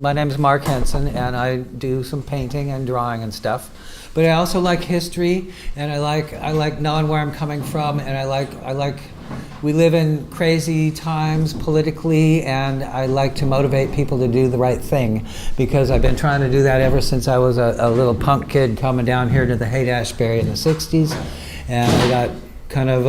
My name is Mark Henson, and I do some painting and drawing and stuff. But I also like history, and I like knowing where I'm coming from, and I like we live in crazy times politically, and I like to motivate people to do the right thing, because I've been trying to do that ever since I was a little punk kid coming down here to the Haight-Ashbury in the 60s, and I got kind of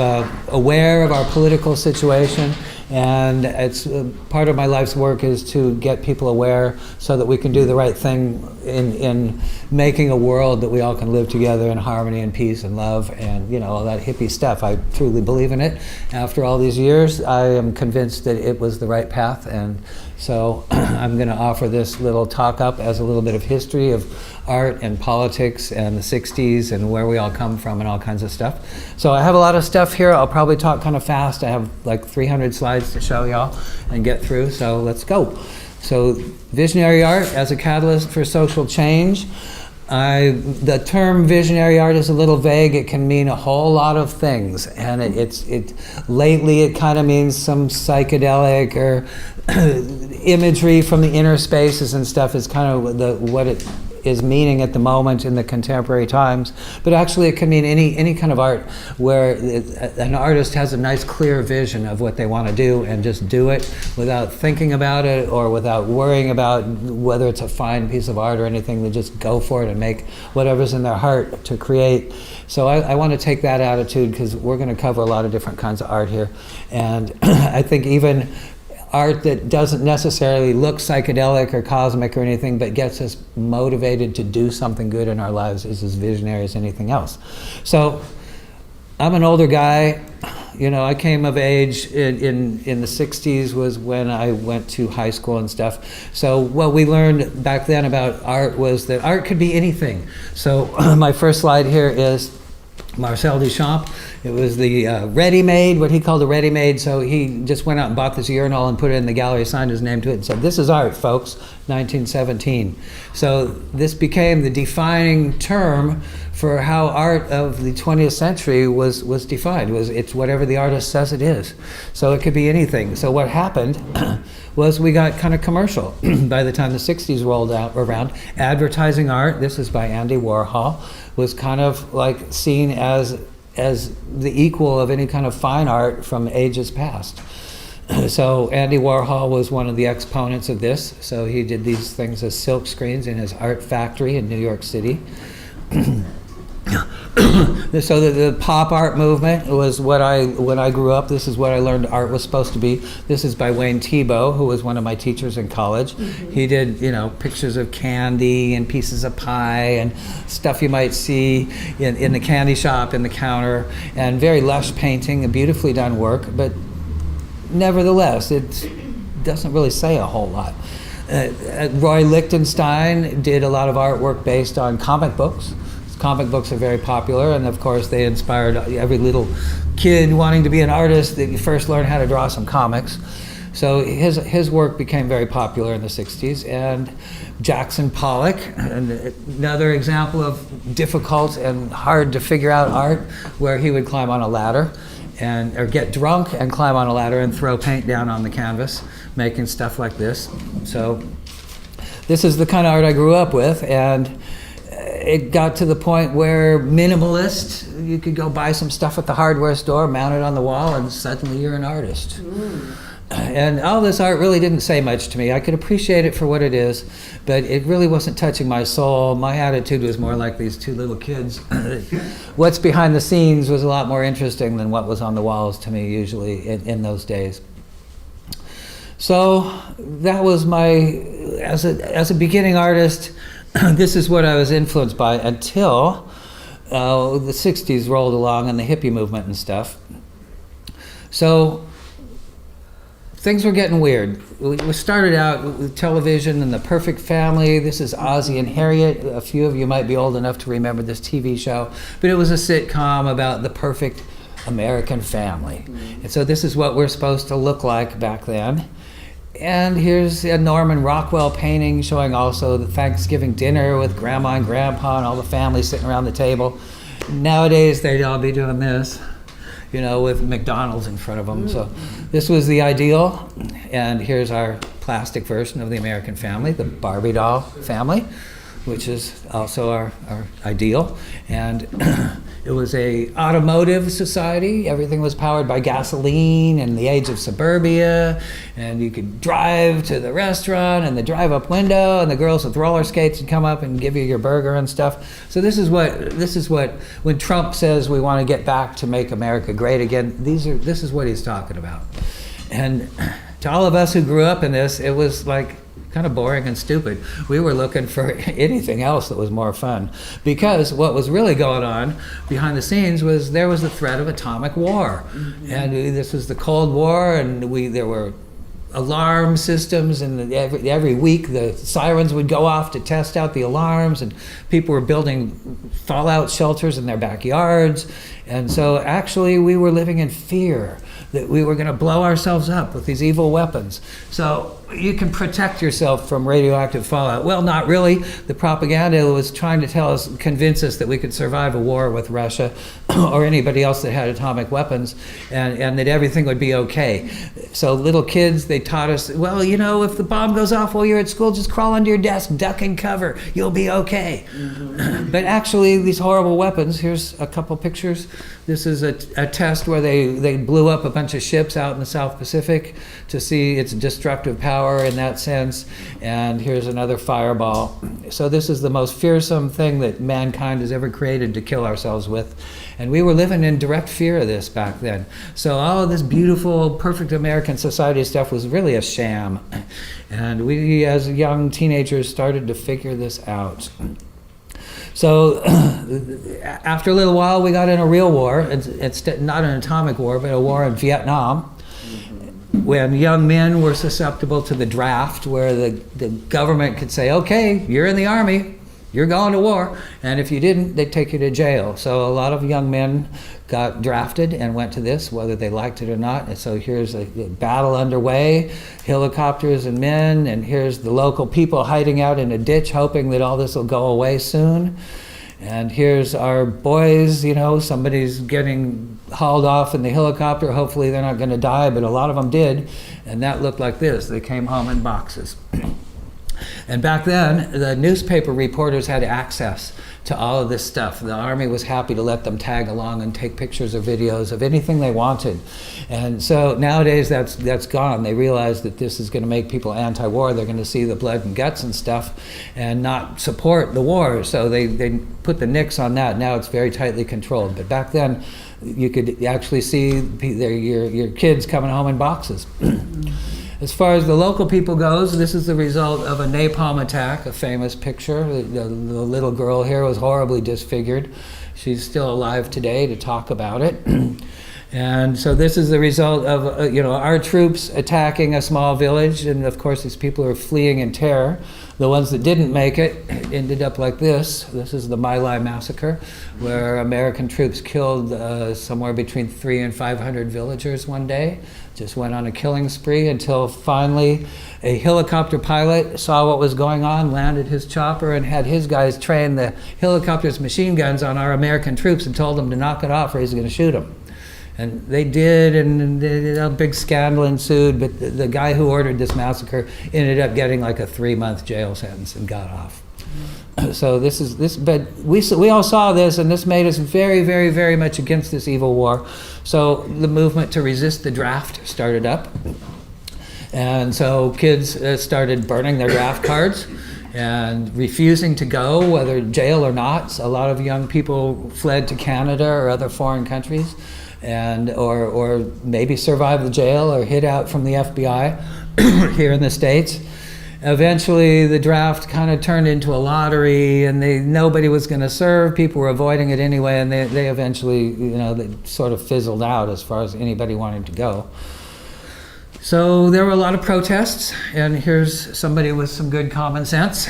aware of our political situation, and it's part of my life's work is to get people aware so that we can do the right thing in making a world that we all can live together in harmony and peace and love and, you know, all that hippie stuff. I truly believe in it. After all these years, I am convinced that it was the right path, and so I'm going to offer this little talk up as a little bit of history of art and politics and the 60s and where we all come from and all kinds of stuff. So I have a lot of stuff here. I'll probably talk kind of fast. I have like 300 slides to show y'all and get through, so let's go. So visionary art as a catalyst for social change. The term visionary art is a little vague. It can mean a whole lot of things, and lately it kind of means some psychedelic or imagery from the inner spaces and stuff is kind of what it is meaning at the moment in the contemporary times. But actually it can mean any kind of art where an artist has a nice clear vision of what they want to do and just do it without thinking about it or without worrying about whether it's a fine piece of art or anything. They just go for it and make whatever's in their heart to create. So I want to take that attitude, because we're going to cover a lot of different kinds of art here, and I think even art that doesn't necessarily look psychedelic or cosmic or anything, but gets us motivated to do something good in our lives, is as visionary as anything else. So I'm an older guy. You know, I came of age in the 60s was when I went to high school and stuff. So what we learned back then about art was that art could be anything. So my first slide here is Marcel Duchamp. It was the ready-made, what he called a ready-made. So he just went out and bought this urinal and put it in the gallery, signed his name to it, and said, "This is art, folks," 1917. So this became the defining term for how art of the 20th century was defined. It's whatever the artist says it is. So it could be anything. So what happened was we got kind of commercial. By the time the 60s rolled around, advertising art, this is by Andy Warhol, was kind of like seen as the equal of any kind of fine art from ages past. So Andy Warhol was one of the exponents of this. So he did these things as silk screens in his art factory in New York City. So the pop art movement was when I grew up, this is what I learned art was supposed to be. This is by Wayne Thiebaud, who was one of my teachers in college. Mm-hmm. He did, you know, pictures of candy and pieces of pie and stuff you might see in the candy shop, in the counter, and very lush painting and beautifully done work, but nevertheless, it doesn't really say a whole lot. Roy Lichtenstein did a lot of artwork based on comic books. Comic books are very popular, and of course they inspired every little kid wanting to be an artist that you first learn how to draw some comics. So his work became very popular in the 60s. And Jackson Pollock, another example of difficult and hard to figure out art, where he would climb on a ladder or get drunk and climb on a ladder and throw paint down on the canvas, making stuff like this. So this is the kind of art I grew up with, and it got to the point where minimalist, you could go buy some stuff at the hardware store, mount it on the wall, and suddenly you're an artist. Mm. And all this art really didn't say much to me. I could appreciate it for what it is, but it really wasn't touching my soul. My attitude was more like these two little kids. What's behind the scenes was a lot more interesting than what was on the walls to me usually in those days. So that was as a beginning artist, this is what I was influenced by until the 60s rolled along and the hippie movement and stuff. So things were getting weird. We started out with television and The Perfect Family. This is Ozzie and Harriet. A few of you might be old enough to remember this TV show, but it was a sitcom about the perfect American family. Mm-hmm. And so this is what we're supposed to look like back then. And here's a Norman Rockwell painting showing also the Thanksgiving dinner with Grandma and Grandpa and all the family sitting around the table. Nowadays, they'd all be doing this, you know, with McDonald's in front of them. So this was the ideal. And here's our plastic version of the American family, the Barbie doll family, which is also our ideal. And it was a automotive society. Everything was powered by gasoline and the age of suburbia. And you could drive to the restaurant and the drive-up window, and the girls with roller skates would come up and give you your burger and stuff. So this is what when Trump says we want to get back to make America great again, this is what he's talking about. And to all of us who grew up in this, it was like kind of boring and stupid. We were looking for anything else that was more fun, because what was really going on behind the scenes was there was the threat of atomic war. Mm-hmm. And this was the Cold War, and there were alarm systems, and every week the sirens would go off to test out the alarms, and people were building fallout shelters in their backyards. And so actually we were living in fear that we were going to blow ourselves up with these evil weapons. So you can protect yourself from radioactive fallout. Well, not really. The propaganda was trying to convince us that we could survive a war with Russia or anybody else that had atomic weapons, and that everything would be okay. So little kids, they taught us, well, if the bomb goes off while you're at school, just crawl under your desk, duck and cover, you'll be okay. Mm-hmm. But actually, these horrible weapons, here's a couple pictures. This is a test where they blew up a bunch of ships out in the South Pacific to see its destructive power in that sense. And here's another fireball. So this is the most fearsome thing that mankind has ever created to kill ourselves with. And we were living in direct fear of this back then. So all of this beautiful, perfect American society stuff was really a sham. And we, as young teenagers, started to figure this out. So after a little while, we got in a real war. It's not an atomic war, but a war in Vietnam, when young men were susceptible to the draft, where the government could say, okay, you're in the Army, you're going to war. And if you didn't, they'd take you to jail. So a lot of young men got drafted and went to this, whether they liked it or not. And so here's a battle underway, helicopters and men, and here's the local people hiding out in a ditch hoping that all this will go away soon. And here's our boys, somebody's getting hauled off in the helicopter. Hopefully they're not going to die, but a lot of them did. And that looked like this. They came home in boxes. And back then, the newspaper reporters had access to all of this stuff. The Army was happy to let them tag along and take pictures or videos of anything they wanted. And so nowadays that's gone. They realize that this is going to make people anti-war. They're going to see the blood and guts and stuff and not support the war. So they put the nix on that. Now it's very tightly controlled. But back then, you could actually see your kids coming home in boxes. As far as the local people goes, this is the result of a napalm attack, a famous picture. The little girl here was horribly disfigured. She's still alive today to talk about it. And so this is the result of our troops attacking a small village, and of course these people are fleeing in terror. The ones that didn't make it ended up like this. This is the My Lai massacre, where American troops killed somewhere between 300 and 500 villagers one day. Just went on a killing spree until finally a helicopter pilot saw what was going on, landed his chopper, and had his guys train the helicopter's machine guns on our American troops and told them to knock it off or he's going to shoot them. And they did, and a big scandal ensued, but the guy who ordered this massacre ended up getting like a 3-month jail sentence and got off. So but we all saw this, and this made us very, very, very much against this evil war. So the movement to resist the draft started up. And so kids started burning their draft cards and refusing to go, whether jail or not. So a lot of young people fled to Canada or other foreign countries, and or maybe survived the jail or hid out from the FBI here in the States. Eventually, the draft kind of turned into a lottery, and nobody was going to serve. People were avoiding it anyway, and they eventually, they sort of fizzled out as far as anybody wanting to go. So there were a lot of protests, and here's somebody with some good common sense.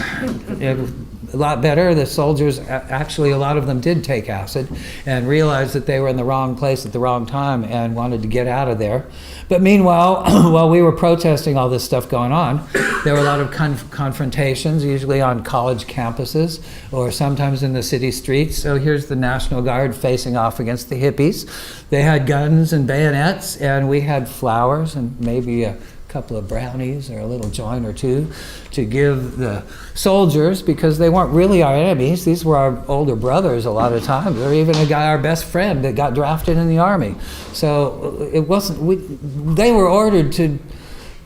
A lot better. The soldiers, actually, a lot of them did take acid and realized that they were in the wrong place at the wrong time and wanted to get out of there. But meanwhile, while we were protesting all this stuff going on, there were a lot of confrontations, usually on college campuses or sometimes in the city streets. So here's the National Guard facing off against the hippies. They had guns and bayonets, and we had flowers and maybe a couple of brownies or a little joint or two to give the soldiers, because they weren't really our enemies. These were our older brothers a lot of times, or even a guy, our best friend, that got drafted in the army. So it wasn't, they were ordered to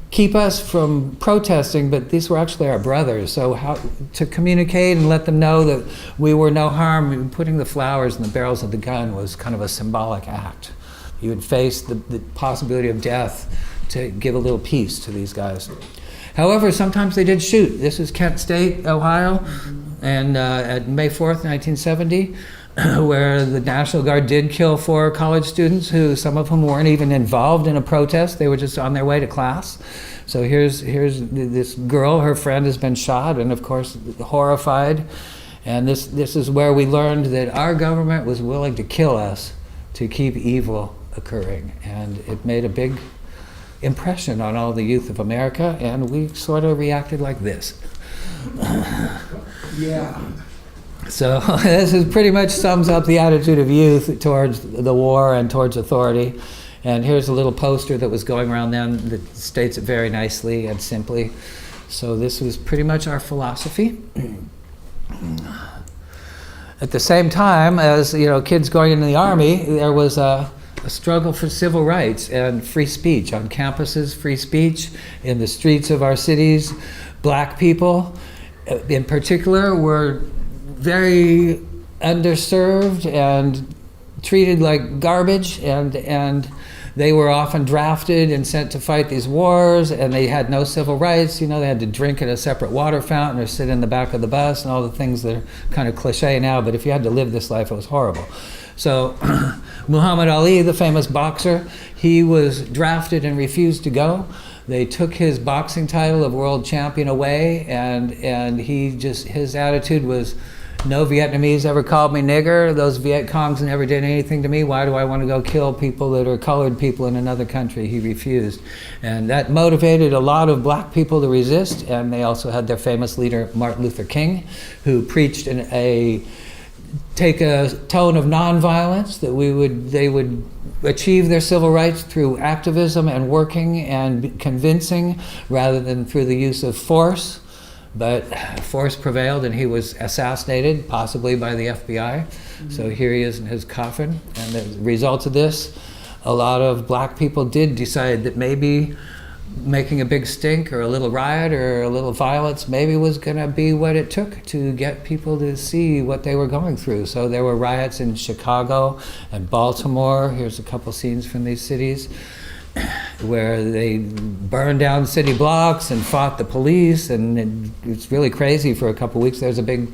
keep us from protesting, but these were actually our brothers. So how to communicate and let them know that we were no harm, putting the flowers in the barrels of the gun was kind of a symbolic act. You would face the possibility of death to give a little peace to these guys. However, sometimes they did shoot. This is Kent State, Ohio, and at May 4th, 1970, where the National Guard did kill 4 college students, who some of whom weren't even involved in a protest. They were just on their way to class. So here's this girl, her friend has been shot, and of course horrified. And this is where we learned that our government was willing to kill us to keep evil occurring. And it made a big impression on all the youth of America, and we sort of reacted like this. Yeah. So this is pretty much sums up the attitude of youth towards the war and towards authority. And here's a little poster that was going around then that states it very nicely and simply. So this was pretty much our philosophy. At the same time as, you know, kids going into the army, there was a struggle for civil rights and free speech on campuses, free speech in the streets of our cities. Black people in particular were very underserved and treated like garbage, and they were often drafted and sent to fight these wars, and they had no civil rights. You know, they had to drink at a separate water fountain or sit in the back of the bus and all the things that are kind of cliche now, but if you had to live this life, it was horrible. So Muhammad Ali, the famous boxer, he was drafted and refused to go. They took his boxing title of world champion away, and he just, his attitude was, no Vietnamese ever called me nigger. Those Viet Congs never did anything to me. Why do I want to go kill people that are colored people in another country? He refused. And that motivated a lot of black people to resist. And they also had their famous leader, Martin Luther King, who preached take a tone of nonviolence, that they would achieve their civil rights through activism and working and convincing rather than through the use of force. But force prevailed, and he was assassinated, possibly by the FBI. Mm-hmm. So here he is in his coffin. And the result of this, a lot of black people did decide that maybe making a big stink or a little riot or a little violence maybe was going to be what it took to get people to see what they were going through. So there were riots in Chicago and Baltimore. Here's a couple scenes from these cities, where they burned down city blocks and fought the police, and it's really crazy for a couple weeks. There's a big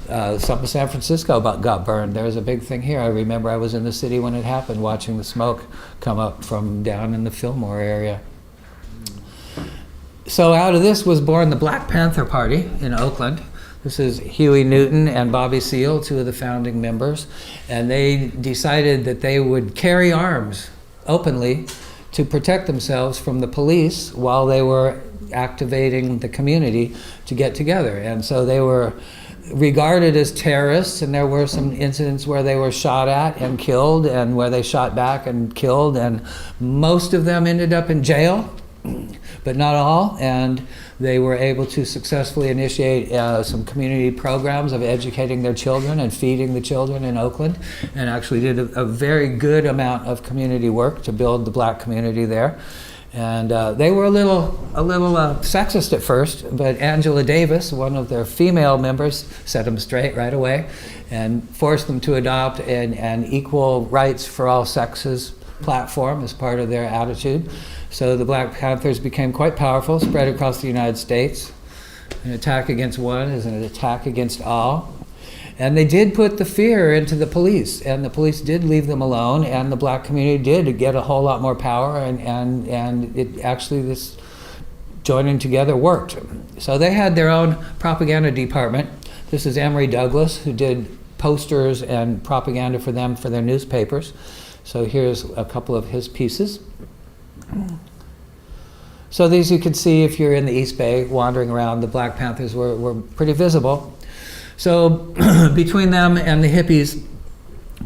some of San Francisco got burned. There was a big thing here. I remember I was in the city when it happened, watching the smoke come up from down in the Fillmore area. So out of this was born the Black Panther Party in Oakland. This is Huey Newton and Bobby Seale, 2 of the founding members, and they decided that they would carry arms openly to protect themselves from the police while they were activating the community to get together. And so they were regarded as terrorists, and there were some incidents where they were shot at and killed, and where they shot back and killed, and most of them ended up in jail, but not all. And they were able to successfully initiate some community programs of educating their children and feeding the children in Oakland, and actually did a very good amount of community work to build the black community there. And they were a little sexist at first, but Angela Davis, one of their female members, set them straight right away and forced them to adopt an equal rights for all sexes platform as part of their attitude. So the Black Panthers became quite powerful, spread across the United States. An attack against one is an attack against all. And they did put the fear into the police, and the police did leave them alone, and the black community did get a whole lot more power, and it actually, this joining together worked. So they had their own propaganda department. This is Emory Douglas, who did posters and propaganda for them for their newspapers. So here's a couple of his pieces. So these you can see if you're in the East Bay wandering around. The Black Panthers were pretty visible. So between them and the hippies,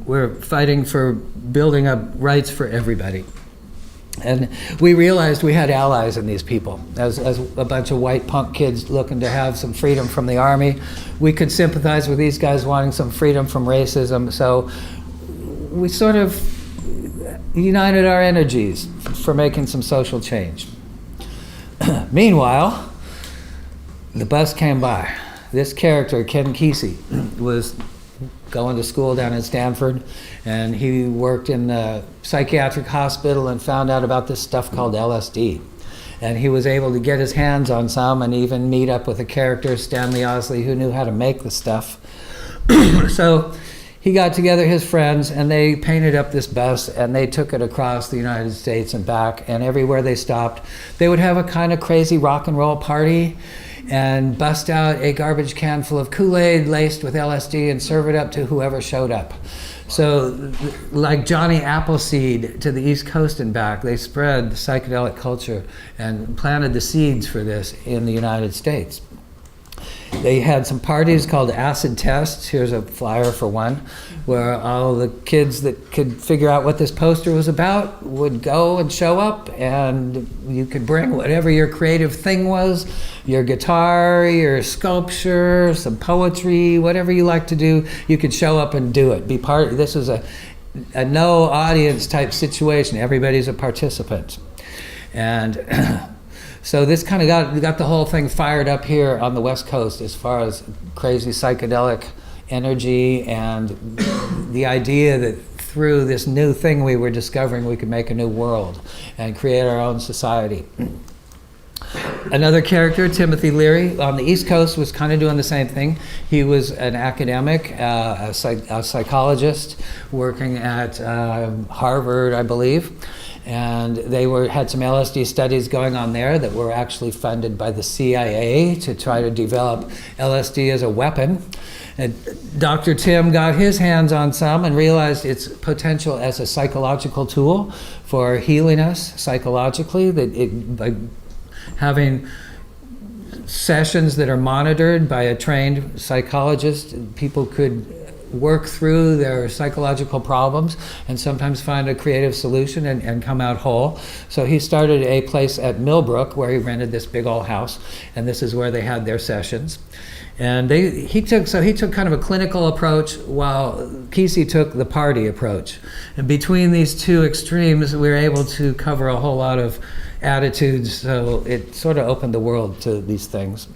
we're fighting for building up rights for everybody. And we realized we had allies in these people. As a bunch of white punk kids looking to have some freedom from the army, we could sympathize with these guys wanting some freedom from racism. So we sort of united our energies for making some social change. Meanwhile, the bus came by. This character, Ken Kesey, was going to school down in Stanford, and he worked in the psychiatric hospital and found out about this stuff called LSD. And he was able to get his hands on some and even meet up with a character, Stanley Osley, who knew how to make the stuff. So he got together his friends, and they painted up this bus, and they took it across the United States and back, and everywhere they stopped, they would have a kind of crazy rock and roll party and bust out a garbage can full of Kool-Aid laced with LSD and serve it up to whoever showed up. So like Johnny Appleseed to the East Coast and back, they spread the psychedelic culture and planted the seeds for this in the United States. They had some parties called acid tests. Here's a flyer for one, where all the kids that could figure out what this poster was about would go and show up, and you could bring whatever your creative thing was, your guitar, your sculpture, some poetry, whatever you like to do, you could show up and do it. Be part. This was a no audience type situation. Everybody's a participant. And so this kind of got the whole thing fired up here on the West Coast as far as crazy psychedelic energy and the idea that through this new thing we were discovering we could make a new world and create our own society. Another character, Timothy Leary, on the East Coast was kind of doing the same thing. He was an academic, a psychologist working at Harvard, I believe. And they had some LSD studies going on there that were actually funded by the CIA to try to develop LSD as a weapon. And Dr. Tim got his hands on some and realized its potential as a psychological tool for healing us psychologically, that by having sessions that are monitored by a trained psychologist, people could work through their psychological problems and sometimes find a creative solution and come out whole. So he started a place at Millbrook where he rented this big old house, and this is where they had their sessions. And he took kind of a clinical approach while Kesey took the party approach. And between these two extremes, we were able to cover a whole lot of attitudes, so it sort of opened the world to these things.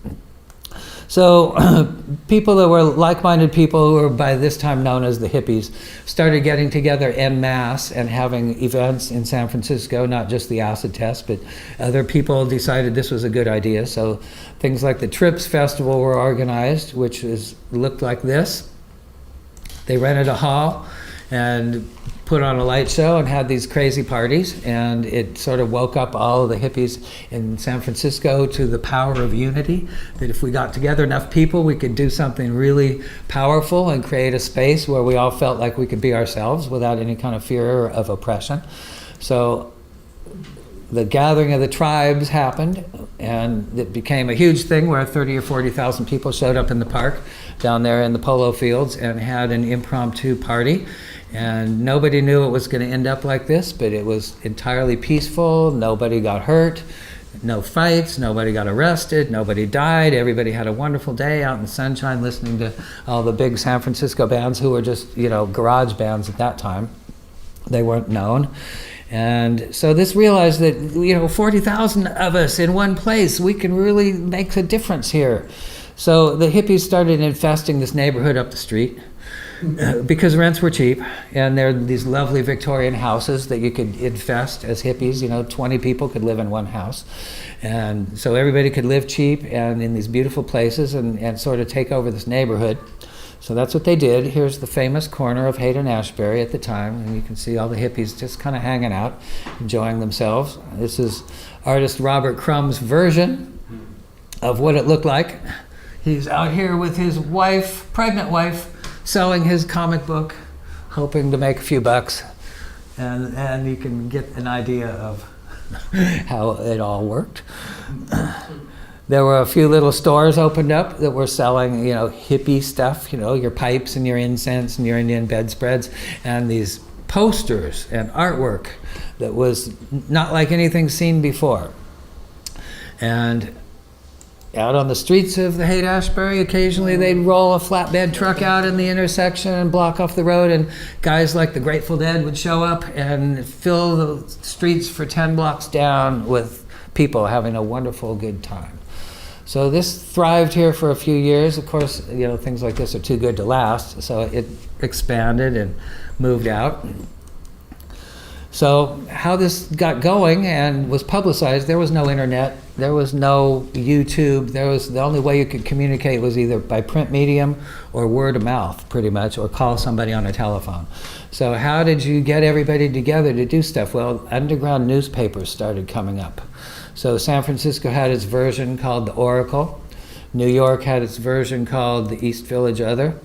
So people that were like-minded people, who were by this time known as the hippies, started getting together en masse and having events in San Francisco, not just the acid test, but other people decided this was a good idea. So things like the Trips Festival were organized, which looked like this. They rented a hall and put on a light show and had these crazy parties, and it sort of woke up all of the hippies in San Francisco to the power of unity, that if we got together enough people, we could do something really powerful and create a space where we all felt like we could be ourselves without any kind of fear of oppression. So the gathering of the tribes happened, and it became a huge thing where 30 or 40,000 people showed up in the park down there in the polo fields and had an impromptu party. And nobody knew it was going to end up like this, but it was entirely peaceful. Nobody got hurt, no fights, nobody got arrested, nobody died. Everybody had a wonderful day out in the sunshine listening to all the big San Francisco bands who were just, garage bands at that time. They weren't known. And so this realized that, 40,000 of us in one place, we can really make a difference here. So the hippies started infesting this neighborhood up the street. Because rents were cheap, and there are these lovely Victorian houses that you could infest as hippies. 20 people could live in one house. And so everybody could live cheap and in these beautiful places and sort of take over this neighborhood. So that's what they did. Here's the famous corner of Haight-Ashbury at the time, and you can see all the hippies just kind of hanging out, enjoying themselves. This is artist Robert Crumb's version of what it looked like. He's out here with his wife, pregnant wife, selling his comic book, hoping to make a few bucks, and you can get an idea of how it all worked. There were a few little stores opened up that were selling, hippie stuff, your pipes and your incense and your Indian bedspreads, and these posters and artwork that was not like anything seen before. And out on the streets of the Haight-Ashbury, occasionally they'd roll a flatbed truck out in the intersection and block off the road, and guys like the Grateful Dead would show up and fill the streets for 10 blocks down with people having a wonderful good time. So this thrived here for a few years. Of course, things like this are too good to last, so it expanded and moved out. So how this got going and was publicized, there was no internet, there was no YouTube, the only way you could communicate was either by print medium or word of mouth, pretty much, or call somebody on a telephone. So how did you get everybody together to do stuff? Well, underground newspapers started coming up. So San Francisco had its version called the Oracle. New York had its version called the East Village Other.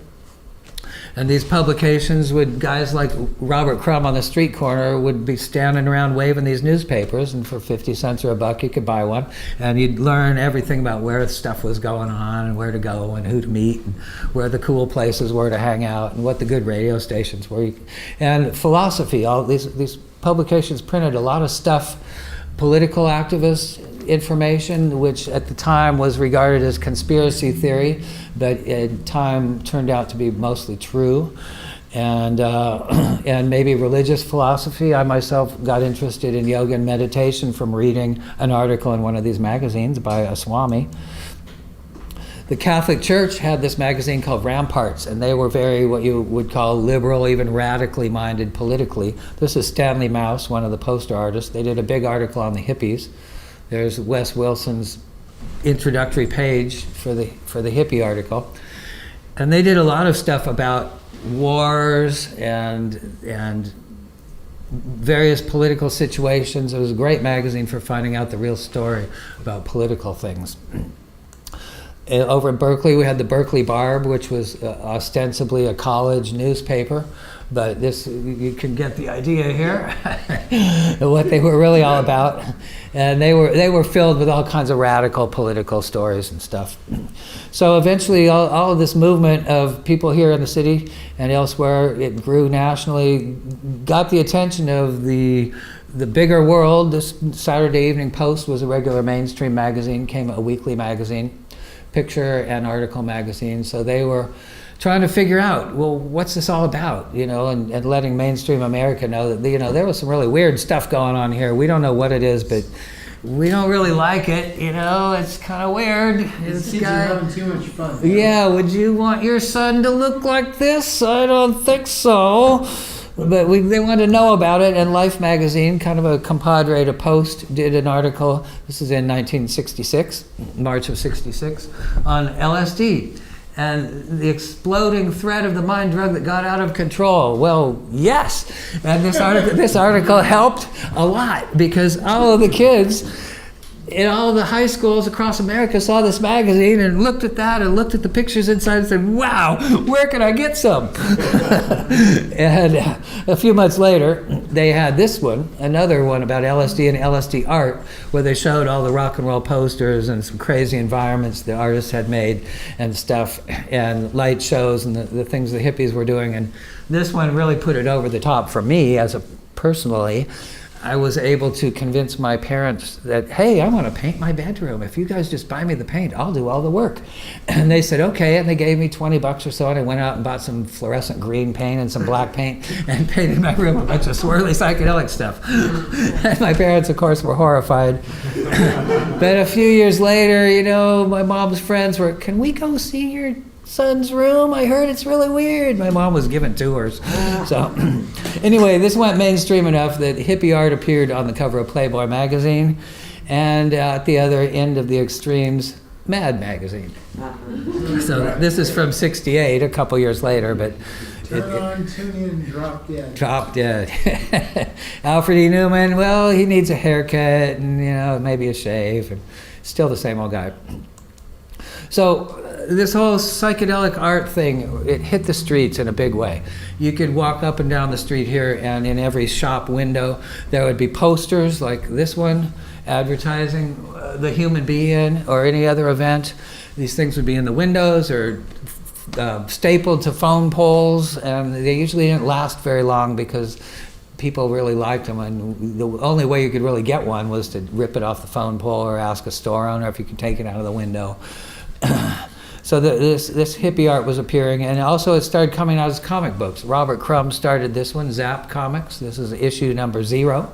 And these publications guys like Robert Crumb on the street corner would be standing around waving these newspapers, and for 50 cents or $1 you could buy one, and you'd learn everything about where stuff was going on and where to go and who to meet and where the cool places were to hang out and what the good radio stations were. And philosophy, all these publications printed a lot of stuff, political activists information, which at the time was regarded as conspiracy theory, but in time turned out to be mostly true. And maybe religious philosophy. I myself got interested in yoga and meditation from reading an article in one of these magazines by a Swami. The Catholic Church had this magazine called Ramparts, and they were very what you would call liberal, even radically minded politically. This is Stanley Mouse, one of the poster artists. They did a big article on the hippies. There's Wes Wilson's introductory page for the hippie article. And they did a lot of stuff about wars and various political situations. It was a great magazine for finding out the real story about political things. Over in Berkeley, we had the Berkeley Barb, which was ostensibly a college newspaper, but you can get the idea here what they were really all about. And they were filled with all kinds of radical political stories and stuff. So eventually, all of this movement of people here in the city and elsewhere, it grew nationally, got the attention of the bigger world. This Saturday Evening Post was a regular mainstream magazine, became a weekly magazine, picture and article magazine. So they were trying to figure out, well, what's this all about, and letting mainstream America know that, there was some really weird stuff going on here. We don't know what it is, but we don't really like it, it's kind of weird. Kids are having too much fun. Yeah, would you want your son to look like this? I don't think so. But they wanted to know about it, and Life magazine, kind of a compadre to Post, did an article, this is in 1966, March of 66, on LSD and the exploding threat of the mind drug that got out of control. Well, yes, and this article helped a lot, because all of the kids in all the high schools across America saw this magazine and looked at that and looked at the pictures inside and said, wow, where can I get some? And a few months later, they had this one, another one about LSD and LSD art, where they showed all the rock and roll posters and some crazy environments the artists had made and stuff, and light shows and the things the hippies were doing. And this one really put it over the top for me personally. I was able to convince my parents that, hey, I want to paint my bedroom. If you guys just buy me the paint, I'll do all the work. And they said, okay, and they gave me $20 or so, and I went out and bought some fluorescent green paint and some black paint and painted my room a bunch of swirly psychedelic stuff. And my parents, of course, were horrified. But a few years later, my mom's friends were, can we go see your son's room? I heard it's really weird. My mom was giving tours. So anyway, this went mainstream enough that hippie art appeared on the cover of Playboy magazine, and at the other end of the extremes, Mad magazine. So this is from '68, a couple years later, but Turn on, tune in, drop dead. Drop dead. Alfred E. Newman, well, he needs a haircut and maybe a shave, and still the same old guy. So this whole psychedelic art thing, it hit the streets in a big way. You could walk up and down the street here, and in every shop window there would be posters like this one advertising the Human Be-In or any other event. These things would be in the windows or stapled to phone poles, and they usually didn't last very long because people really liked them, and the only way you could really get one was to rip it off the phone pole or ask a store owner if you could take it out of the window. So this hippie art was appearing, and also it started coming out as comic books. Robert Crumb started this one, Zap Comics. This is issue number 0.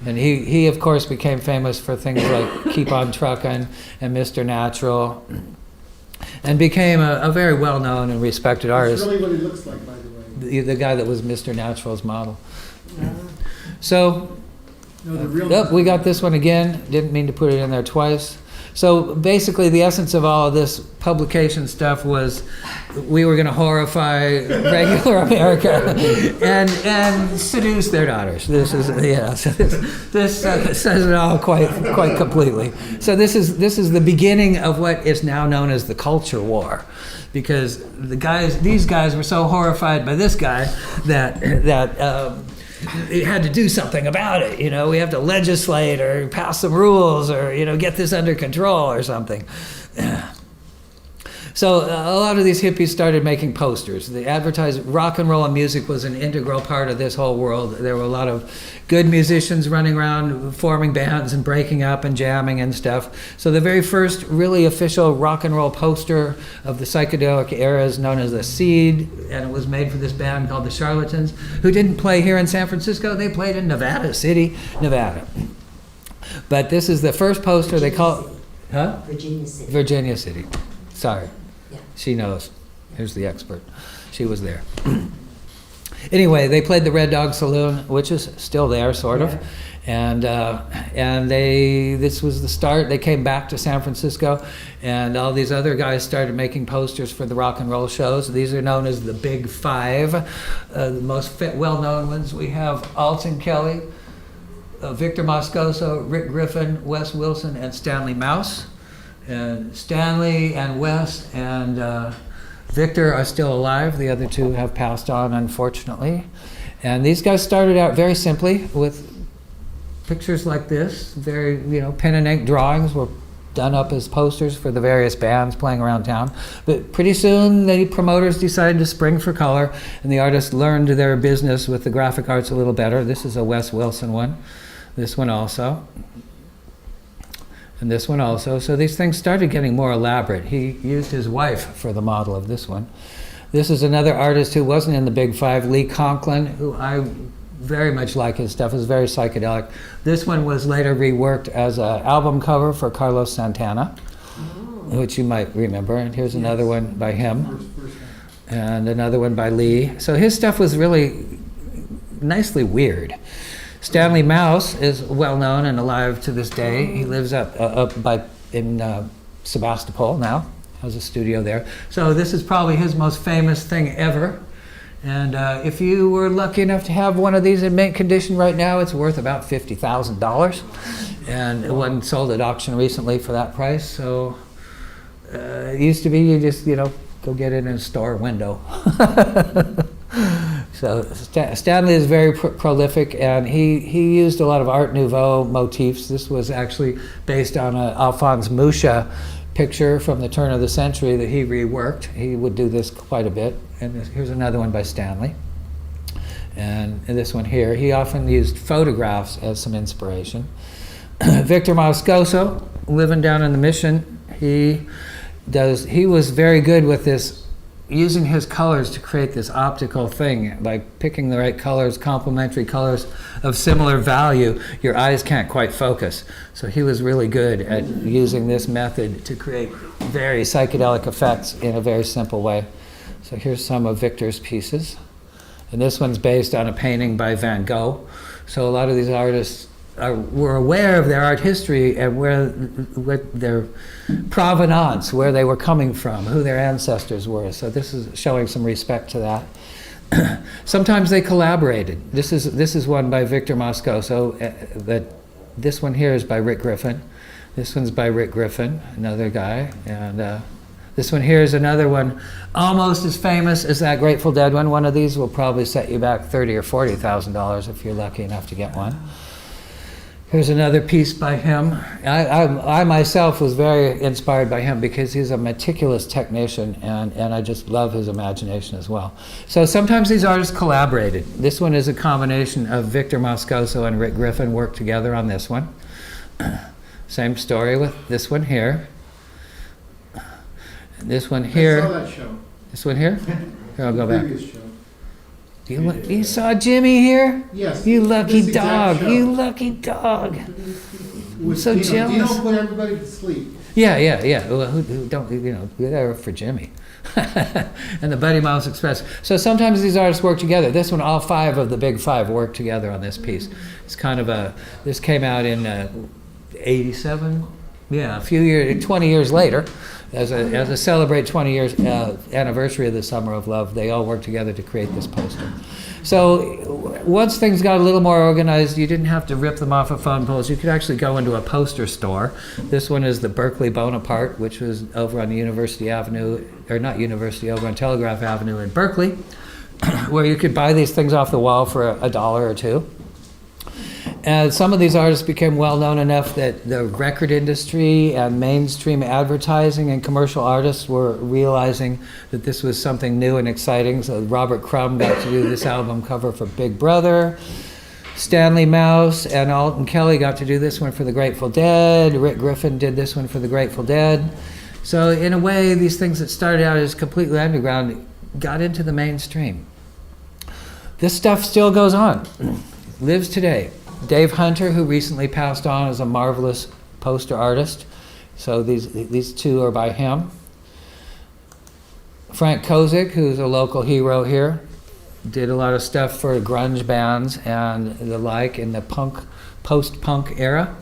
And he of course became famous for things like Keep on Truckin' and Mr. Natural, and became a very well-known and respected artist. That's really what he looks like, by the way. The guy that was Mr. Natural's model. So, No, the real we got this one again. Didn't mean to put it in there twice. So basically the essence of all of this publication stuff was we were going to horrify regular America and seduce their daughters. This is, so this says it all quite completely. So this is the beginning of what is now known as the culture war, because these guys were so horrified by this guy that it had to do something about it. We have to legislate or pass some rules or, get this under control or something. So a lot of these hippies started making posters. They advertised rock and roll and music was an integral part of this whole world. There were a lot of good musicians running around forming bands and breaking up and jamming and stuff. So the very first really official rock and roll poster of the psychedelic era is known as The Seed, and it was made for this band called the Charlatans, who didn't play here in San Francisco. They played in Nevada City, Nevada. But this is the first poster they call... Huh? Virginia City. Virginia City. Sorry. Yeah. She knows. Here's the expert. She was there. Anyway, they played the Red Dog Saloon, which is still there, sort of. And this was the start. They came back to San Francisco, and all these other guys started making posters for the rock and roll shows. These are known as the Big Five. The most well-known ones, we have Alton Kelly, Victor Moscoso, Rick Griffin, Wes Wilson, and Stanley Mouse. And Stanley and Wes and Victor are still alive. The other two have passed on, unfortunately. And these guys started out very simply with pictures like this. Very, pen and ink drawings were done up as posters for the various bands playing around town. But pretty soon the promoters decided to spring for color, and the artists learned their business with the graphic arts a little better. This is a Wes Wilson one. This one also. And this one also. So these things started getting more elaborate. He used his wife for the model of this one. This is another artist who wasn't in the Big Five, Lee Conklin, who I very much like his stuff. It's very psychedelic. This one was later reworked as an album cover for Carlos Santana, which you might remember. And here's another one by him, and another one by Lee. So his stuff was really nicely weird. Stanley Mouse is well known and alive to this day. He lives up in Sebastopol now, has a studio there. So this is probably his most famous thing ever. And if you were lucky enough to have one of these in mint condition right now, it's worth about $50,000. And it wasn't sold at auction recently for that price. So it used to be you just, go get it in a store window. So Stanley is very prolific, and he used a lot of Art Nouveau motifs. This was actually based on an Alphonse Mucha picture from the turn of the century that he reworked. He would do this quite a bit. And here's another one by Stanley. And this one here, he often used photographs as some inspiration. Victor Moscoso, living down in the Mission, he was very good with this, using his colors to create this optical thing. By picking the right colors, complementary colors of similar value, your eyes can't quite focus. So he was really good at using this method to create very psychedelic effects in a very simple way. So here's some of Victor's pieces. And this one's based on a painting by Van Gogh. So a lot of these artists were aware of their art history and what their provenance, where they were coming from, who their ancestors were. So this is showing some respect to that. Sometimes they collaborated. This is one by Victor Moscoso. This one here is by Rick Griffin. This one's by Rick Griffin, another guy. And this one here is another one, almost as famous as that Grateful Dead one. One of these will probably set you back $30,000 or $40,000 if you're lucky enough to get one. Here's another piece by him. I myself was very inspired by him because he's a meticulous technician, and I just love his imagination as well. So sometimes these artists collaborated. This one is a combination of Victor Moscoso and Rick Griffin worked together on this one. Same story with this one here. This one here. I saw that show. This one here? Here, I'll go back. Previous show. You saw Jimmy here? Yes. You lucky this exact dog. show. You lucky dog. With so Dino. jealous. Dino put everybody to sleep. Yeah. Well, who don't, you're there for Jimmy. And the Buddy Miles Express. So sometimes these artists work together. This one, all 5 of the big 5 worked together on this piece. It's kind of this came out in 87? Yeah, a few years, 20 years later, as a celebrate 20 years anniversary of the Summer of Love, they all worked together to create this poster. So once things got a little more organized, you didn't have to rip them off of phone poles. You could actually go into a poster store. This one is the Berkeley Bonaparte, which was over on University Avenue, or not University, over on Telegraph Avenue in Berkeley, where you could buy these things off the wall for $1 or $2. And some of these artists became well known enough that the record industry and mainstream advertising and commercial artists were realizing that this was something new and exciting. So Robert Crumb got to do this album cover for Big Brother. Stanley Mouse and Alton Kelly got to do this one for the Grateful Dead. Rick Griffin did this one for the Grateful Dead. So in a way, these things that started out as completely underground got into the mainstream. This stuff still goes on, lives today. Dave Hunter, who recently passed on, is a marvelous poster artist. So these 2 are by him. Frank Kozik, who's a local hero here, did a lot of stuff for grunge bands and the like in the post-punk era.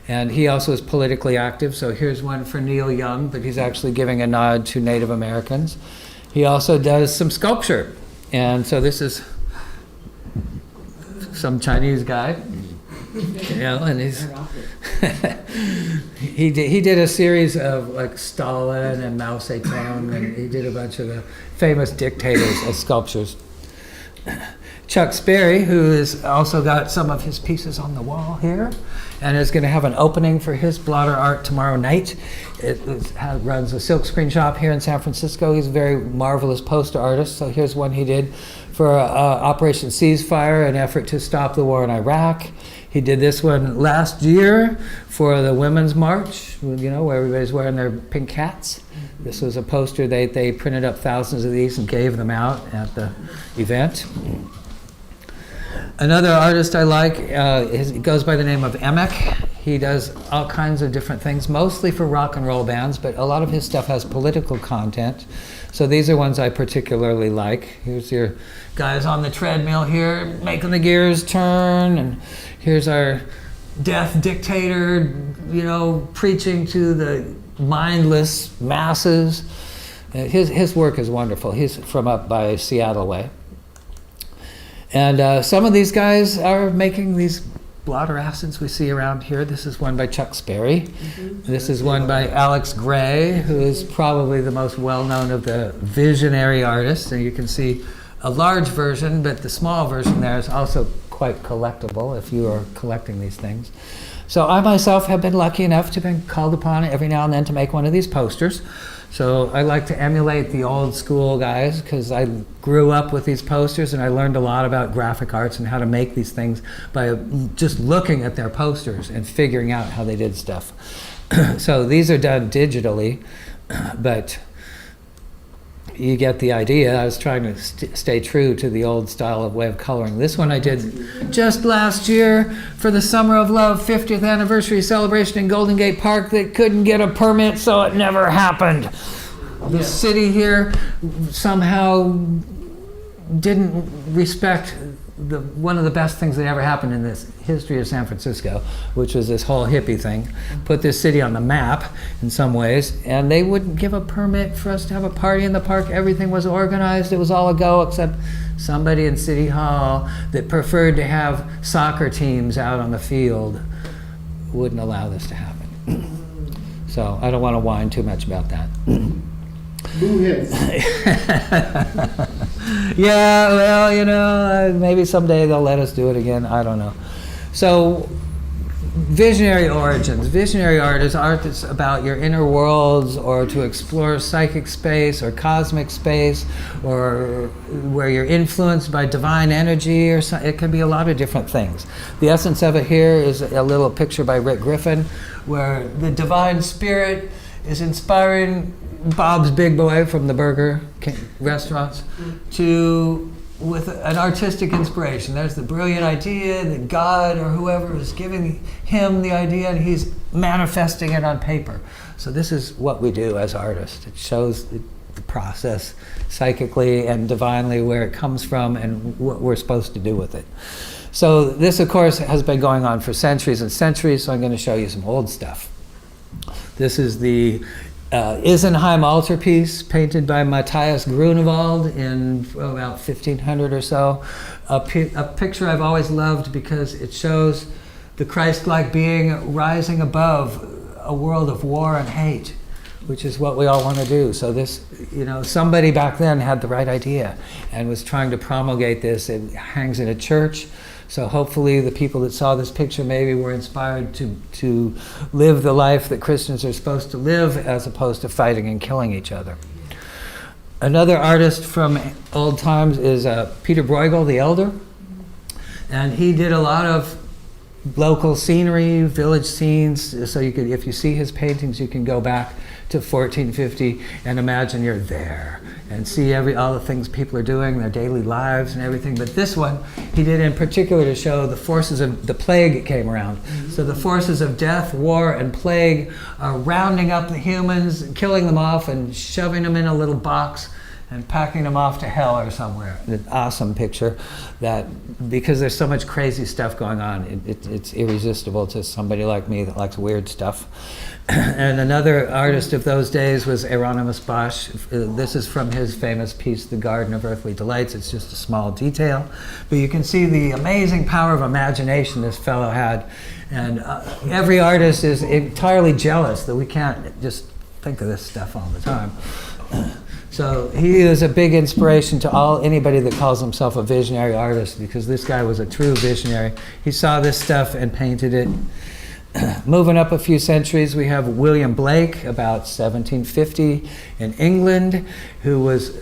And he also is politically active. So here's one for Neil Young, but he's actually giving a nod to Native Americans. He also does some sculpture. And so this is some Chinese guy, and he's he did a series of like Stalin and Mao Zedong, and he did a bunch of the famous dictators as sculptures. Chuck Sperry, who has also got some of his pieces on the wall here, and is going to have an opening for his blotter art tomorrow night. It runs a silkscreen shop here in San Francisco. He's a very marvelous poster artist. So here's one he did for Operation Ceasefire, an effort to stop the war in Iraq. He did this one last year for the Women's March, where everybody's wearing their pink hats. This was a poster. They printed up thousands of these and gave them out at the event. Another artist I like, he goes by the name of Emek. He does all kinds of different things, mostly for rock and roll bands, but a lot of his stuff has political content. So these are ones I particularly like. Here's your guys on the treadmill here, making the gears turn, and here's our death dictator, preaching to the mindless masses. His work is wonderful. He's from up by Seattle way. And some of these guys are making these blotter acids we see around here. This is one by Chuck Sperry. Mm-hmm. This is one by Alex Gray, who is probably the most well-known of the visionary artists. And you can see a large version, but the small version there is also quite collectible if you are collecting these things. So I myself have been lucky enough to be called upon every now and then to make one of these posters. So I like to emulate the old school guys because I grew up with these posters and I learned a lot about graphic arts and how to make these things by just looking at their posters and figuring out how they did stuff. So these are done digitally, but you get the idea. I was trying to stay true to the old style of way of coloring. This one I did just last year for the Summer of Love 50th anniversary celebration in Golden Gate Park that couldn't get a permit, so it never happened. The city here somehow didn't respect one of the best things that ever happened in this history of San Francisco, which was this whole hippie thing, put this city on the map in some ways, and they wouldn't give a permit for us to have a party in the park. Everything was organized. It was all a go, except somebody in City Hall that preferred to have soccer teams out on the field wouldn't allow this to happen. So I don't want to whine too much about that. Who hits? Yeah, well, maybe someday they'll let us do it again. I don't know. So visionary origins. Visionary art is art that's about your inner worlds, or to explore psychic space or cosmic space, or where you're influenced by divine energy, or it can be a lot of different things. The essence of it here is a little picture by Rick Griffin, where the divine spirit is inspiring Bob's Big Boy from the burger restaurants with an artistic inspiration. There's the brilliant idea that God or whoever is giving him the idea, and he's manifesting it on paper. So this is what we do as artists. It shows the process psychically and divinely, where it comes from and what we're supposed to do with it. So this, of course, has been going on for centuries and centuries, so I'm going to show you some old stuff. This is the Isenheim altarpiece, painted by Matthias Grunewald in about 1500 or so. A picture I've always loved because it shows the Christ-like being rising above a world of war and hate, which is what we all want to do. So this, somebody back then had the right idea and was trying to promulgate this. It hangs in a church. So hopefully the people that saw this picture maybe were inspired to live the life that Christians are supposed to live, as opposed to fighting and killing each other. Another artist from old times is Peter Bruegel, the Elder. And he did a lot of local scenery, village scenes. So you could, if you see his paintings, you can go back to 1450 and imagine you're there and see all the things people are doing, their daily lives and everything. But this one he did in particular to show the forces of the plague came around. So the forces of death, war, and plague are rounding up the humans, killing them off and shoving them in a little box and packing them off to hell or somewhere. An awesome picture that, because there's so much crazy stuff going on, it's irresistible to somebody like me that likes weird stuff. And another artist of those days was Hieronymus Bosch. This is from his famous piece, The Garden of Earthly Delights. It's just a small detail, but you can see the amazing power of imagination this fellow had. And every artist is entirely jealous that we can't just think of this stuff all the time. So he is a big inspiration to anybody that calls himself a visionary artist, because this guy was a true visionary. He saw this stuff and painted it. Moving up a few centuries, we have William Blake, about 1750, in England, who was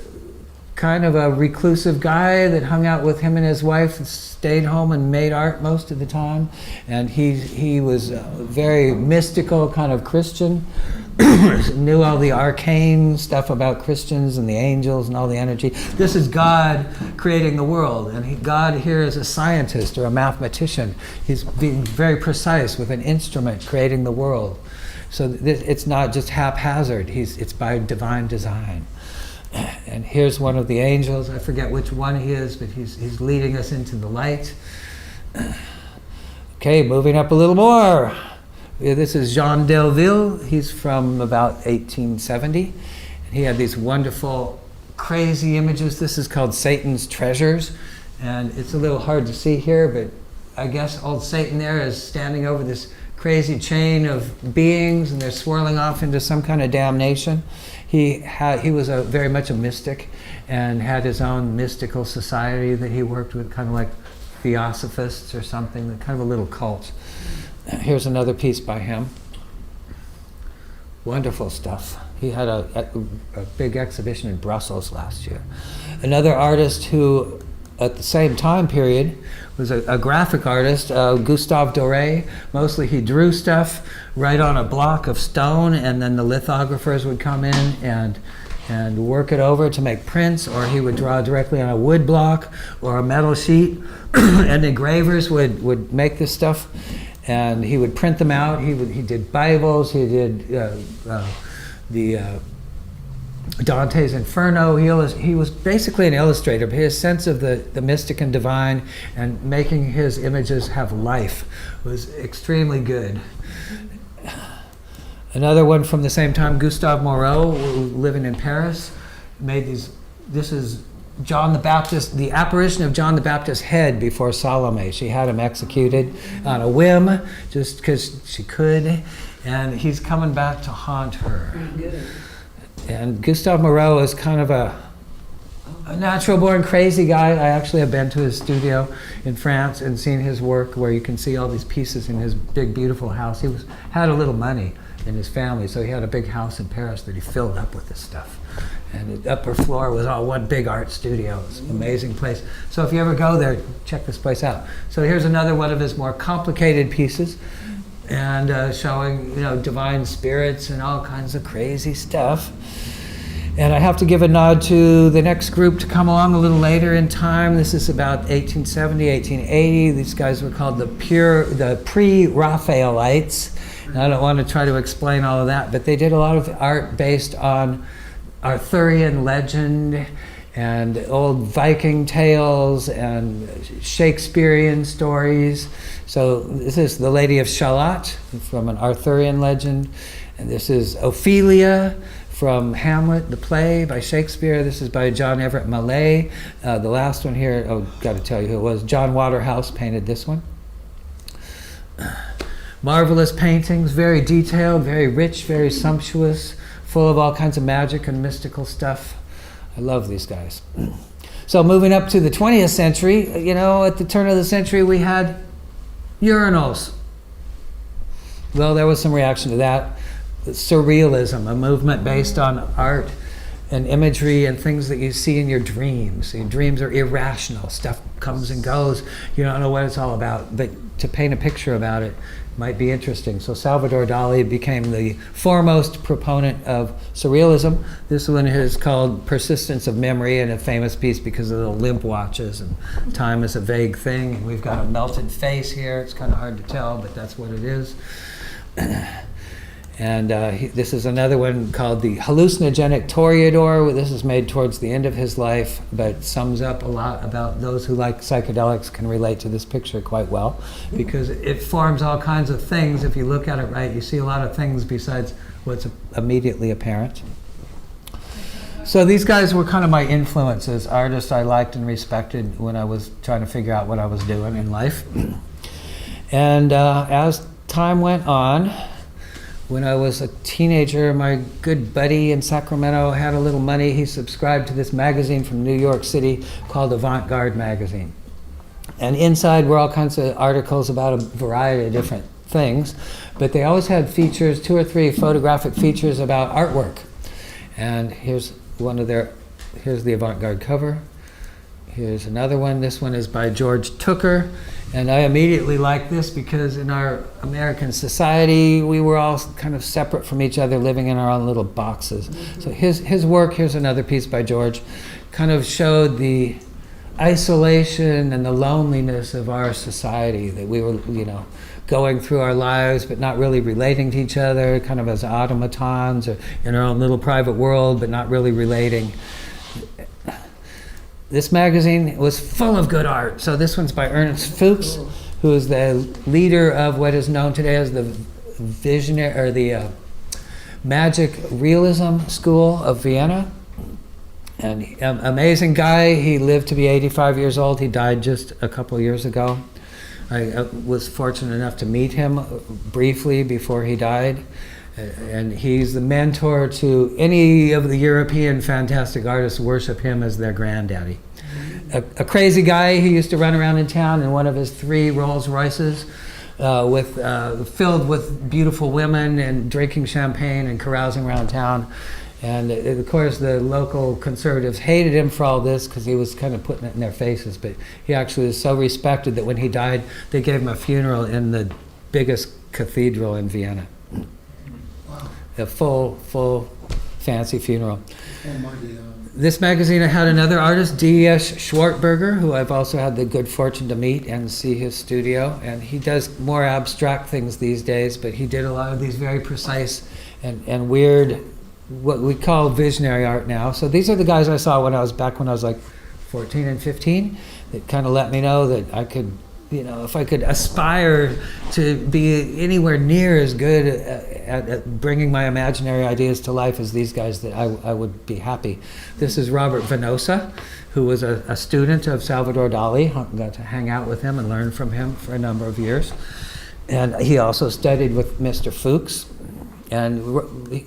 kind of a reclusive guy that hung out with him and his wife and stayed home and made art most of the time. And he was a very mystical kind of Christian, knew all the arcane stuff about Christians and the angels and all the energy. This is God creating the world, and God here is a scientist or a mathematician. He's being very precise with an instrument creating the world. So it's not just haphazard, it's by divine design. And here's one of the angels. I forget which one he is, but he's leading us into the light. Okay, moving up a little more. This is Jean Delville. He's from about 1870. He had these wonderful, crazy images. This is called Satan's Treasures. And it's a little hard to see here, but I guess old Satan there is standing over this crazy chain of beings, and they're swirling off into some kind of damnation. He was very much a mystic and had his own mystical society that he worked with, kind of like Theosophists or something, kind of a little cult. Here's another piece by him. Wonderful stuff. He had a big exhibition in Brussels last year. Another artist who, at the same time period, was a graphic artist, Gustave Doré. Mostly he drew stuff right on a block of stone, and then the lithographers would come in and work it over to make prints, or he would draw directly on a wood block or a metal sheet, and engravers would make this stuff, and he would print them out. He did Bibles, he did the Dante's Inferno. He was basically an illustrator, but his sense of the mystic and divine and making his images have life was extremely good. Another one from the same time, Gustave Moreau, living in Paris, made these. This is John the Baptist, the apparition of John the Baptist's head before Salome. She had him executed on a whim, just because she could, and he's coming back to haunt her. Good. And Gustave Moreau is kind of a a natural born crazy guy. I actually have been to his studio in France and seen his work, where you can see all these pieces in his big, beautiful house. He had a little money in his family, so he had a big house in Paris that he filled up with this stuff. And the upper floor was all one big art studio. It's an amazing place. So if you ever go there, check this place out. So here's another one of his more complicated pieces, and showing, divine spirits and all kinds of crazy stuff. And I have to give a nod to the next group to come along a little later in time. This is about 1870, 1880. These guys were called the pre-Raphaelites. And I don't want to try to explain all of that, but they did a lot of art based on Arthurian legend and old Viking tales and Shakespearean stories. So this is the Lady of Shalott from an Arthurian legend, and this is Ophelia from Hamlet, the play by Shakespeare. This is by John Everett Millais. The last one here, got to tell you who it was. John Waterhouse painted this one. Marvelous paintings, very detailed, very rich, very sumptuous, full of all kinds of magic and mystical stuff. I love these guys. So moving up to the 20th century, at the turn of the century we had urinals. Well, there was some reaction to that. Surrealism, a movement based on art and imagery and things that you see in your dreams. Your dreams are irrational. Stuff comes and goes. You don't know what it's all about, but to paint a picture about it might be interesting. So Salvador Dali became the foremost proponent of surrealism. This one is called Persistence of Memory, and a famous piece because of the limp watches, and time is a vague thing. And we've got a melted face here. It's kind of hard to tell, but that's what it is. And this is another one called the Hallucinogenic Toreador. This is made towards the end of his life, but sums up a lot about those who like psychedelics can relate to this picture quite well, because it forms all kinds of things. If you look at it right, you see a lot of things besides what's immediately apparent. So these guys were kind of my influences, artists I liked and respected when I was trying to figure out what I was doing in life. And as time went on, when I was a teenager, my good buddy in Sacramento had a little money. He subscribed to this magazine from New York City called Avant-Garde Magazine. And inside were all kinds of articles about a variety of different things, but they always had features, 2 or 3 photographic features about artwork. And here's the Avant-Garde cover. Here's another one. This one is by George Tooker. And I immediately liked this because in our American society, we were all kind of separate from each other, living in our own little boxes. So his work, here's another piece by George, kind of showed the isolation and the loneliness of our society, that we were, going through our lives but not really relating to each other, kind of as automatons, or in our own little private world but not really relating. This magazine was full of good art. So this one's by Ernst Fuchs, who is the leader of what is known today as the Magic Realism School of Vienna. And amazing guy. He lived to be 85 years old. He died just a couple years ago. I was fortunate enough to meet him briefly before he died. And he's the mentor to any of the European fantastic artists who worship him as their granddaddy. A crazy guy. He used to run around in town in one of his 3 Rolls Royces filled with beautiful women and drinking champagne and carousing around town. And of course the local conservatives hated him for all this because he was kind of putting it in their faces, but he actually was so respected that when he died, they gave him a funeral in the biggest cathedral in Vienna. A full fancy funeral. This magazine had another artist, D.S. Schwartberger, who I've also had the good fortune to meet and see his studio. And he does more abstract things these days, but he did a lot of these very precise and weird, what we call visionary art now. So these are the guys I saw when I was like 14 and 15, that kind of let me know that I could, if I could aspire to be anywhere near as good at bringing my imaginary ideas to life as these guys, that I would be happy. This is Robert Venosa, who was a student of Salvador Dali. Got to hang out with him and learn from him for a number of years. And he also studied with Mr. Fuchs. And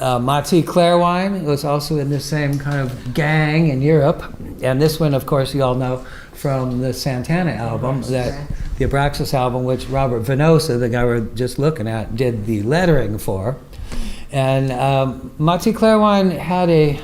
Mati Clairwine was also in the same kind of gang in Europe. And this one, of course, you all know from the Santana album, the Abraxas album, which Robert Venosa, the guy we're just looking at, did the lettering for. And Mati Clairwine had a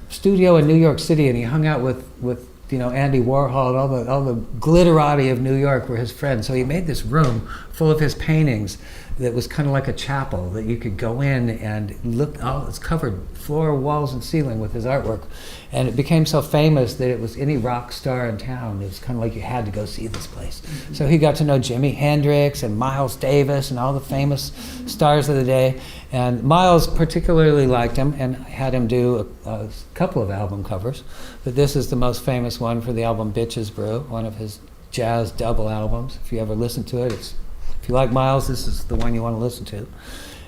studio in New York City, and he hung out with Andy Warhol, and all the glitterati of New York were his friends. So he made this room full of his paintings that was kind of like a chapel that you could go in and look. It's covered floor, walls, and ceiling with his artwork, and it became so famous that it was any rock star in town. It was kind of like you had to go see this place. Mm-hmm. So he got to know Jimi Hendrix and Miles Davis and all the famous stars of the day. And Miles particularly liked him and had him do a couple of album covers. But this is the most famous one for the album Bitches Brew, one of his jazz double albums. If you ever listen to it, if you like Miles, this is the one you want to listen to.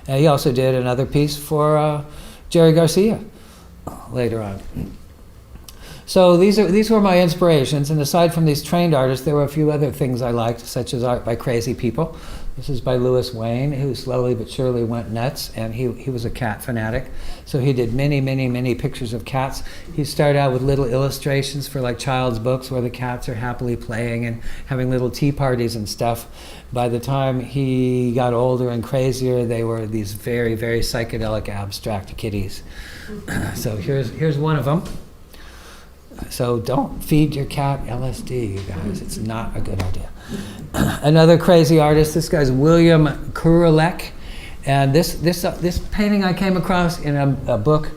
And he also did another piece for Jerry Garcia later on. So these were my inspirations, and aside from these trained artists, there were a few other things I liked, such as art by crazy people. This is by Louis Wayne, who slowly but surely went nuts, and he was a cat fanatic. So he did many pictures of cats. He started out with little illustrations for like child's books where the cats are happily playing and having little tea parties and stuff. By the time he got older and crazier, they were these very psychedelic abstract kitties. So here's one of them. So don't feed your cat LSD, you guys. It's not a good idea. Another crazy artist, this guy's William Kurelek. And this painting I came across in a book.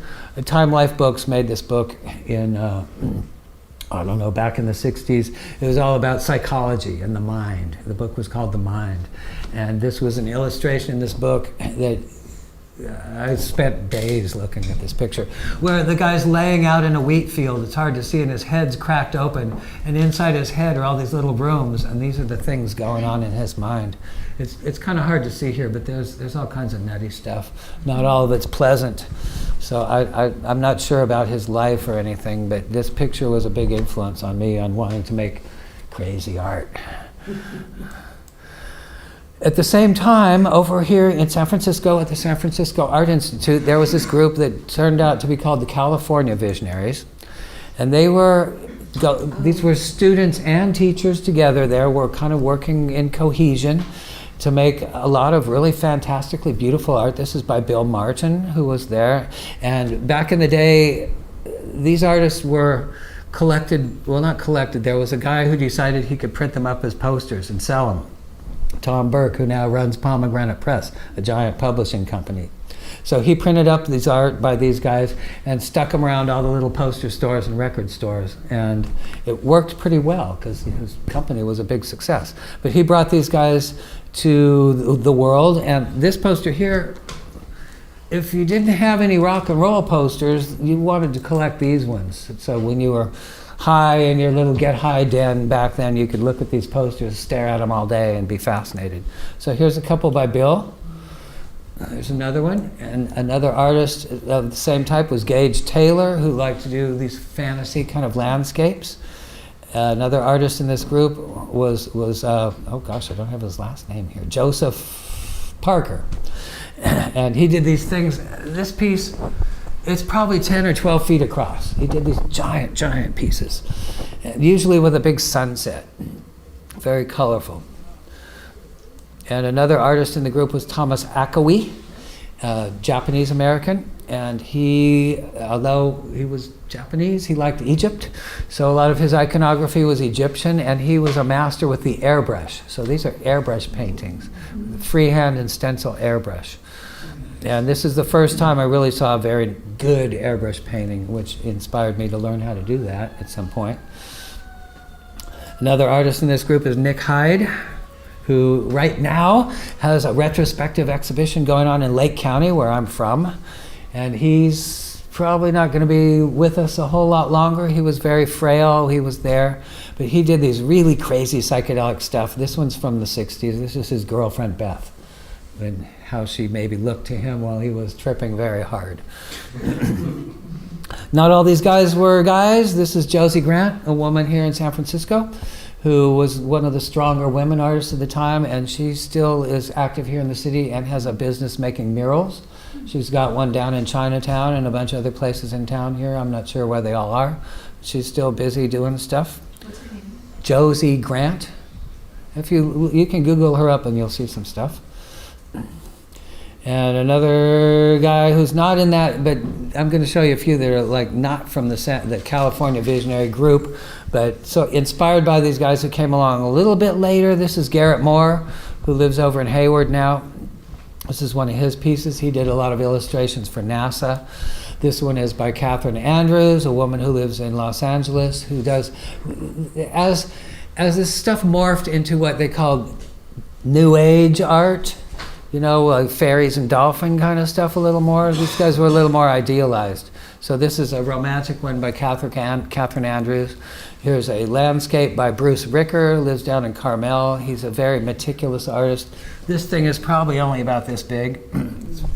Time Life Books made this book in, back in the 60s. It was all about psychology and the mind. The book was called The Mind. And this was an illustration in this book that I spent days looking at this picture, where the guy's laying out in a wheat field. It's hard to see, and his head's cracked open, and inside his head are all these little rooms, and these are the things going on in his mind. It's kind of hard to see here, but there's all kinds of nutty stuff. Not all of it's pleasant. So I'm not sure about his life or anything, but this picture was a big influence on me on wanting to make crazy art. At the same time, over here in San Francisco, at the San Francisco Art Institute, there was this group that turned out to be called the California Visionaries. And these were students and teachers together there, were kind of working in cohesion to make a lot of really fantastically beautiful art. This is by Bill Martin, who was there. And back in the day, these artists were not collected. There was a guy who decided he could print them up as posters and sell them. Tom Burke, who now runs Pomegranate Press, a giant publishing company. So he printed up these art by these guys and stuck them around all the little poster stores and record stores. And it worked pretty well because his company was a big success. But he brought these guys to the world. And this poster here, if you didn't have any rock and roll posters, you wanted to collect these ones. So when you were high in your little get high den back then, you could look at these posters, stare at them all day and be fascinated. So here's a couple by Bill. There's another one. And another artist of the same type was Gage Taylor, who liked to do these fantasy kind of landscapes. Another artist in this group was I don't have his last name here, Joseph Parker. And he did these things. This piece, it's probably 10 or 12 feet across. He did these giant pieces, usually with a big sunset. Very colorful. And another artist in the group was Thomas Akawi, Japanese American. And although he was Japanese, he liked Egypt. So a lot of his iconography was Egyptian, and he was a master with the airbrush. So these are airbrush paintings, freehand and stencil airbrush. And this is the first time I really saw a very good airbrush painting, which inspired me to learn how to do that at some point. Another artist in this group is Nick Hyde, who right now has a retrospective exhibition going on in Lake County, where I'm from. And he's probably not going to be with us a whole lot longer. He was very frail, he was there. But he did these really crazy psychedelic stuff. This one's from the 60s. This is his girlfriend, Beth, and how she maybe looked to him while he was tripping very hard. Not all these guys were guys. This is Josie Grant, a woman here in San Francisco, who was one of the stronger women artists of the time, and she still is active here in the city and has a business making murals. She's got one down in Chinatown and a bunch of other places in town here. I'm not sure where they all are. She's still busy doing stuff. What's her name? Josie Grant. If you can Google her up and you'll see some stuff. And another guy who's not in that, but I'm going to show you a few that are like not from the California Visionary Group, but so inspired by these guys who came along a little bit later. This is Garrett Moore, who lives over in Hayward now. This is one of his pieces. He did a lot of illustrations for NASA. This one is by Catherine Andrews, a woman who lives in Los Angeles, who does, as this stuff morphed into what they called New Age art, you know, like fairies and dolphin kind of stuff a little more. These guys were a little more idealized. So this is a romantic one by Catherine Andrews. Here's a landscape by Bruce Ricker, lives down in Carmel. He's a very meticulous artist. This thing is probably only about this big.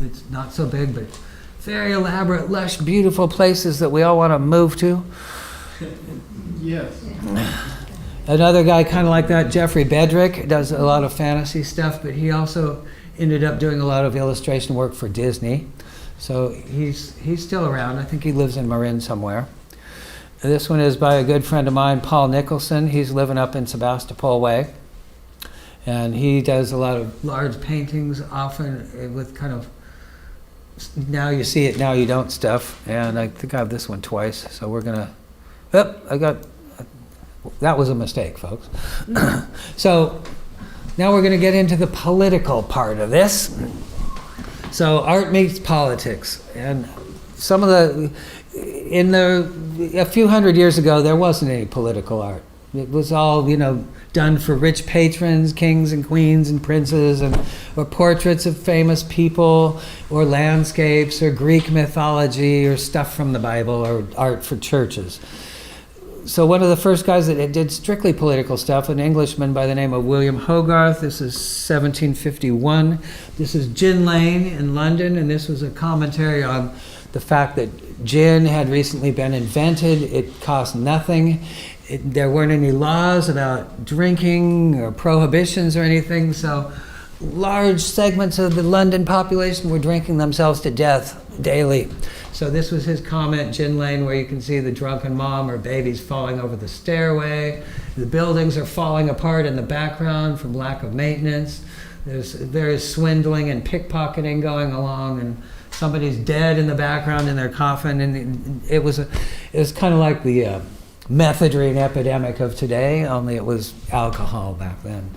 It's not so big, but very elaborate, lush, beautiful places that we all want to move to. Yes. Another guy kind of like that, Jeffrey Bedrick, does a lot of fantasy stuff, but he also ended up doing a lot of illustration work for Disney. So he's still around. I think he lives in Marin somewhere. This one is by a good friend of mine, Paul Nicholson. He's living up in Sebastopol Way. And he does a lot of large paintings, often with kind of now you see it, now you don't stuff. And I think I have this one twice. So we're going to, that was a mistake, folks. So now we're going to get into the political part of this. So art meets politics. And some of a few hundred years ago, there wasn't any political art. It was all, done for rich patrons, kings and queens and princes, or portraits of famous people, or landscapes, or Greek mythology, or stuff from the Bible, or art for churches. So one of the first guys that did strictly political stuff, an Englishman by the name of William Hogarth. This is 1751. This is Gin Lane in London, and this was a commentary on the fact that gin had recently been invented. It cost nothing. There weren't any laws about drinking or prohibitions or anything, so large segments of the London population were drinking themselves to death daily. So this was his comment, Gin Lane, where you can see the drunken mom or babies falling over the stairway. The buildings are falling apart in the background from lack of maintenance. There's swindling and pickpocketing going along, and somebody's dead in the background in their coffin. And it was kind of like the methadone epidemic of today, only it was alcohol back then.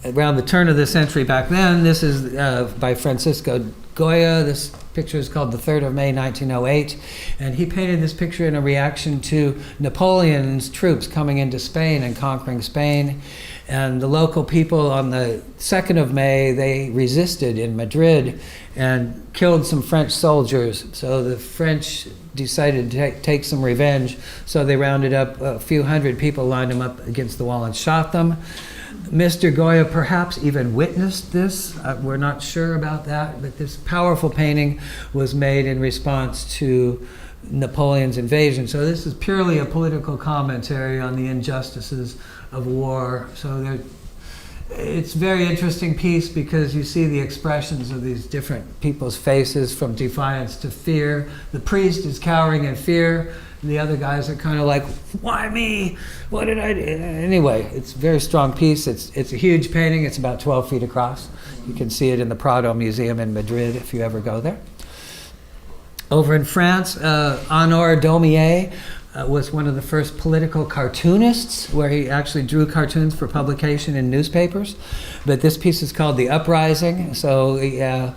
Around the turn of the century back then, this is by Francisco Goya. This picture is called The 3rd of May, 1908. And he painted this picture in a reaction to Napoleon's troops coming into Spain and conquering Spain. And the local people on the 2nd of May, they resisted in Madrid and killed some French soldiers. So the French decided to take some revenge. So they rounded up a few hundred people, lined them up against the wall and shot them. Mr. Goya perhaps even witnessed this. We're not sure about that, but this powerful painting was made in response to Napoleon's invasion. So this is purely a political commentary on the injustices of war. So it's a very interesting piece because you see the expressions of these different people's faces, from defiance to fear. The priest is cowering in fear. The other guys are kind of like, why me? What did I do? Anyway, it's a very strong piece. It's a huge painting. It's about 12 feet across. You can see it in the Prado Museum in Madrid if you ever go there. Over in France, Honore Daumier was one of the first political cartoonists, where he actually drew cartoons for publication in newspapers. But this piece is called The Uprising. So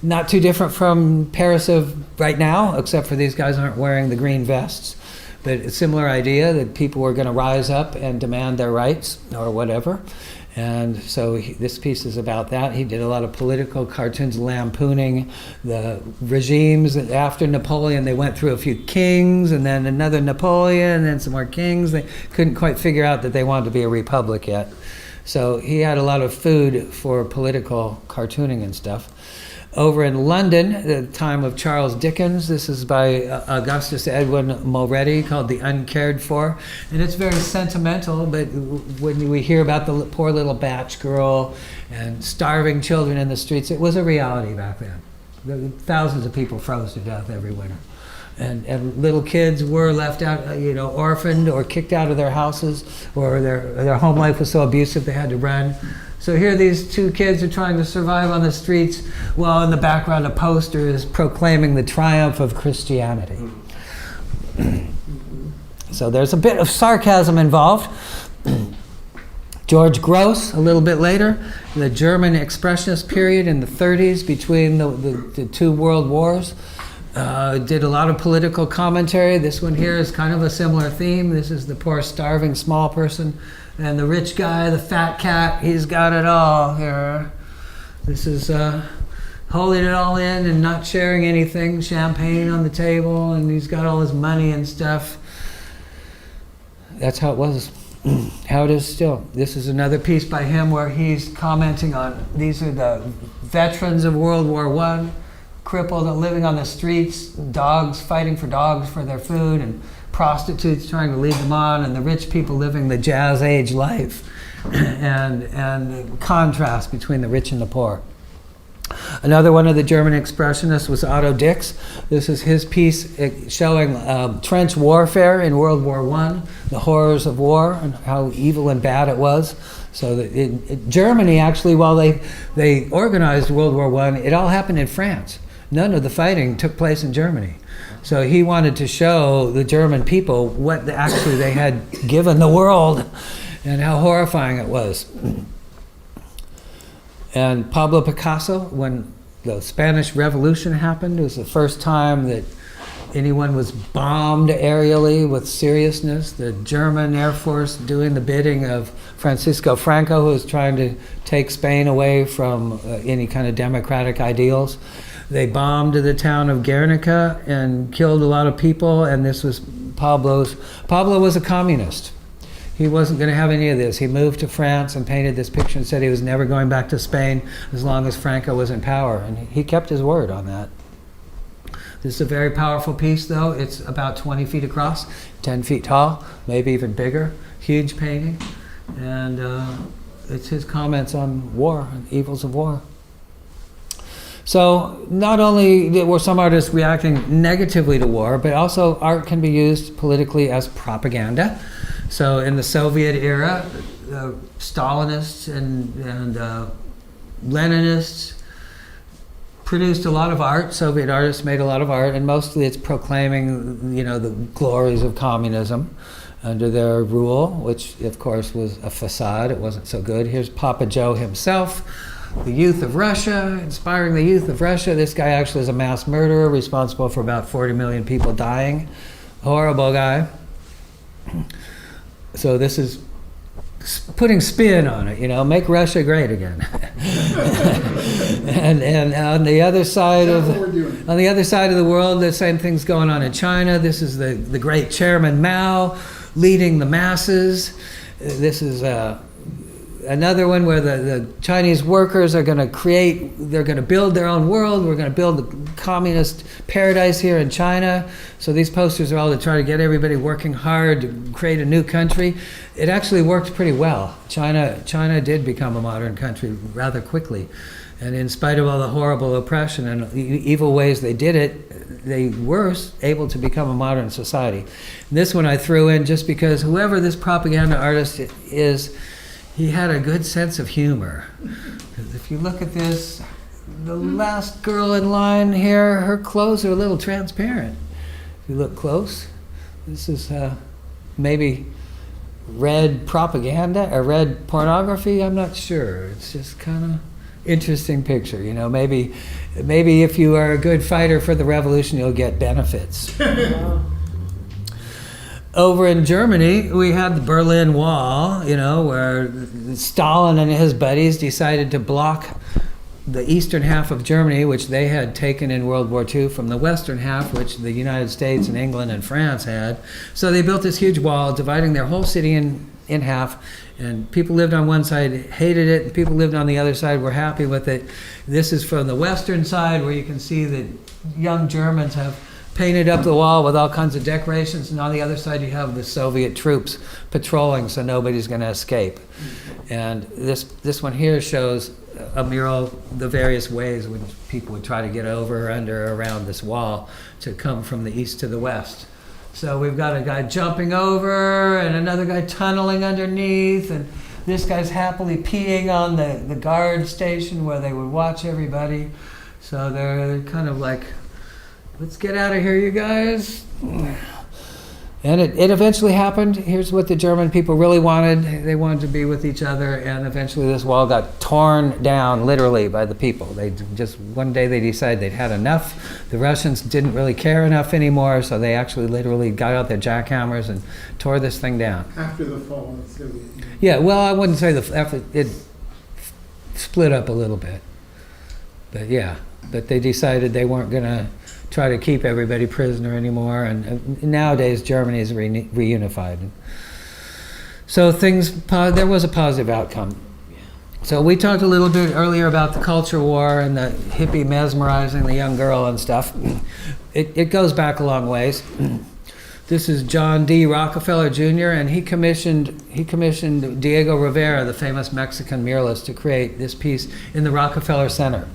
not too different from Paris of right now, except for these guys aren't wearing the green vests. But a similar idea that people were going to rise up and demand their rights or whatever. And so this piece is about that. He did a lot of political cartoons lampooning the regimes. After Napoleon, they went through a few kings, and then another Napoleon, and then some more kings. They couldn't quite figure out that they wanted to be a republic yet. So he had a lot of food for political cartooning and stuff. Over in London, the time of Charles Dickens, this is by Augustus Edwin Mulready, called The Uncared For. And it's very sentimental, but when we hear about the poor little batch girl and starving children in the streets, it was a reality back then. Thousands of people froze to death every winter. And little kids were left out, orphaned or kicked out of their houses, or their home life was so abusive they had to run. So here these two kids are trying to survive on the streets, while in the background a poster is proclaiming the triumph of Christianity. So there's a bit of sarcasm involved. George Gross, a little bit later, the German Expressionist period in the 30s between the two world wars, did a lot of political commentary. This one here is kind of a similar theme. This is the poor, starving, small person. And the rich guy, the fat cat, he's got it all here. This is holding it all in and not sharing anything. Champagne on the table, and he's got all his money and stuff. That's how it was, how it is still. This is another piece by him where he's commenting on, these are the veterans of World War I, crippled and living on the streets, dogs fighting for dogs for their food, and prostitutes trying to lead them on, and the rich people living the jazz age life, and the contrast between the rich and the poor. Another one of the German expressionists was Otto Dix. This is his piece showing trench warfare in World War I, the horrors of war and how evil and bad it was. So that in Germany, actually, while they organized World War I, it all happened in France. None of the fighting took place in Germany. So he wanted to show the German people what actually they had given the world and how horrifying it was. And Pablo Picasso, when the Spanish Revolution happened, it was the first time that anyone was bombed aerially with seriousness. The German Air Force doing the bidding of Francisco Franco, who was trying to take Spain away from any kind of democratic ideals. They bombed the town of Guernica and killed a lot of people, and this was Pablo was a communist. He wasn't going to have any of this. He moved to France and painted this picture and said he was never going back to Spain as long as Franco was in power, and he kept his word on that. This is a very powerful piece, though. It's about 20 feet across, 10 feet tall, maybe even bigger. Huge painting, and it's his comments on war and evils of war. So not only were some artists reacting negatively to war, but also art can be used politically as propaganda. So in the Soviet era, Stalinists and Leninists produced a lot of art. Soviet artists made a lot of art, and mostly it's proclaiming, the glories of communism under their rule, which of course was a facade. It wasn't so good. Here's Papa Joe himself. The youth of Russia, inspiring the youth of Russia. This guy actually is a mass murderer responsible for about 40 million people dying. Horrible guy. So this is putting spin on it, make Russia great again. and on the other side of the world, the same thing's going on in China. This is the great Chairman Mao leading the masses. This is another one where the Chinese workers are going to build their own world. We're going to build the communist paradise here in China. So these posters are all to try to get everybody working hard to create a new country. It actually worked pretty well. China did become a modern country rather quickly. And in spite of all the horrible oppression and evil ways they did it, they were able to become a modern society. And this one I threw in just because whoever this propaganda artist is, he had a good sense of humor. Because if you look at this, the last girl in line here, her clothes are a little transparent. If you look close, this is maybe red propaganda or red pornography. I'm not sure. It's just kind of interesting picture. Maybe if you are a good fighter for the revolution, you'll get benefits. Over in Germany, we had the Berlin Wall, where Stalin and his buddies decided to block the eastern half of Germany, which they had taken in World War II, from the western half, which the United States and England and France had. So they built this huge wall, dividing their whole city in in half, and people lived on one side, hated it, and people lived on the other side, were happy with it. This is from the western side, where you can see that young Germans have painted up the wall with all kinds of decorations, and on the other side you have the Soviet troops patrolling, so nobody's going to escape. And this one here shows a mural, the various ways in which people would try to get over, under, around this wall to come from the east to the west. So we've got a guy jumping over and another guy tunneling underneath, and this guy's happily peeing on the guard station where they would watch everybody. So they're kind of like, let's get out of here, you guys. And it eventually happened. Here's what the German people really wanted. They wanted to be with each other, and eventually this wall got torn down, literally, by the people. They just, one day they decided they'd had enough. The Russians didn't really care enough anymore, so they actually literally got out their jackhammers and tore this thing down. After the fall of the Soviet Union. Yeah, well, I wouldn't say after it split up a little bit. But yeah, but they decided they weren't going to try to keep everybody prisoner anymore, and nowadays Germany is reunified. So there was a positive outcome. So we talked a little bit earlier about the culture war and the hippie mesmerizing the young girl and stuff. It goes back a long ways. This is John D. Rockefeller Jr., and he commissioned Diego Rivera, the famous Mexican muralist, to create this piece in the Rockefeller Center.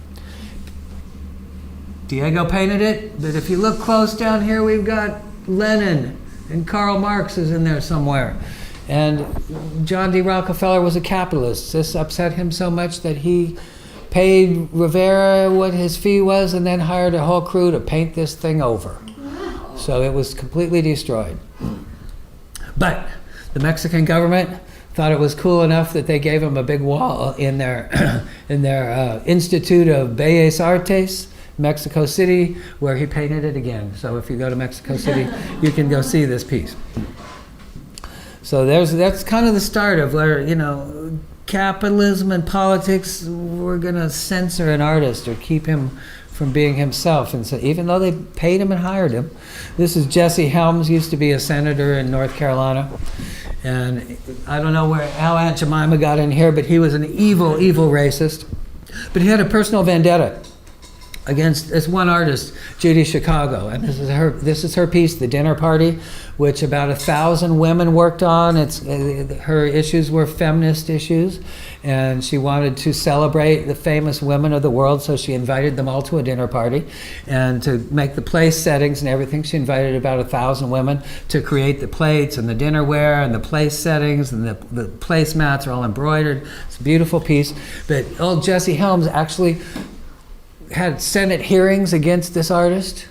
Diego painted it, but if you look close down here, we've got Lenin, and Karl Marx is in there somewhere. And John D. Rockefeller was a capitalist. This upset him so much that he paid Rivera what his fee was and then hired a whole crew to paint this thing over. So it was completely destroyed. But the Mexican government thought it was cool enough that they gave him a big wall in their Institute of Bellas Artes, Mexico City, where he painted it again. So if you go to Mexico City, you can go see this piece. So that's kind of the start of where, capitalism and politics were going to censor an artist or keep him from being himself. And so even though they paid him and hired him, this is Jesse Helms, used to be a senator in North Carolina. And I don't know how Aunt Jemima got in here, but he was an evil, evil racist. But he had a personal vendetta against this one artist, Judy Chicago, and this is her piece, The Dinner Party, which about 1,000 women worked on. Her issues were feminist issues, and she wanted to celebrate the famous women of the world, so she invited them all to a dinner party, and to make the place settings and everything, she invited about 1,000 women to create the plates and the dinnerware and the place settings, and the placemats are all embroidered. It's a beautiful piece. But old Jesse Helms actually had Senate hearings against this artist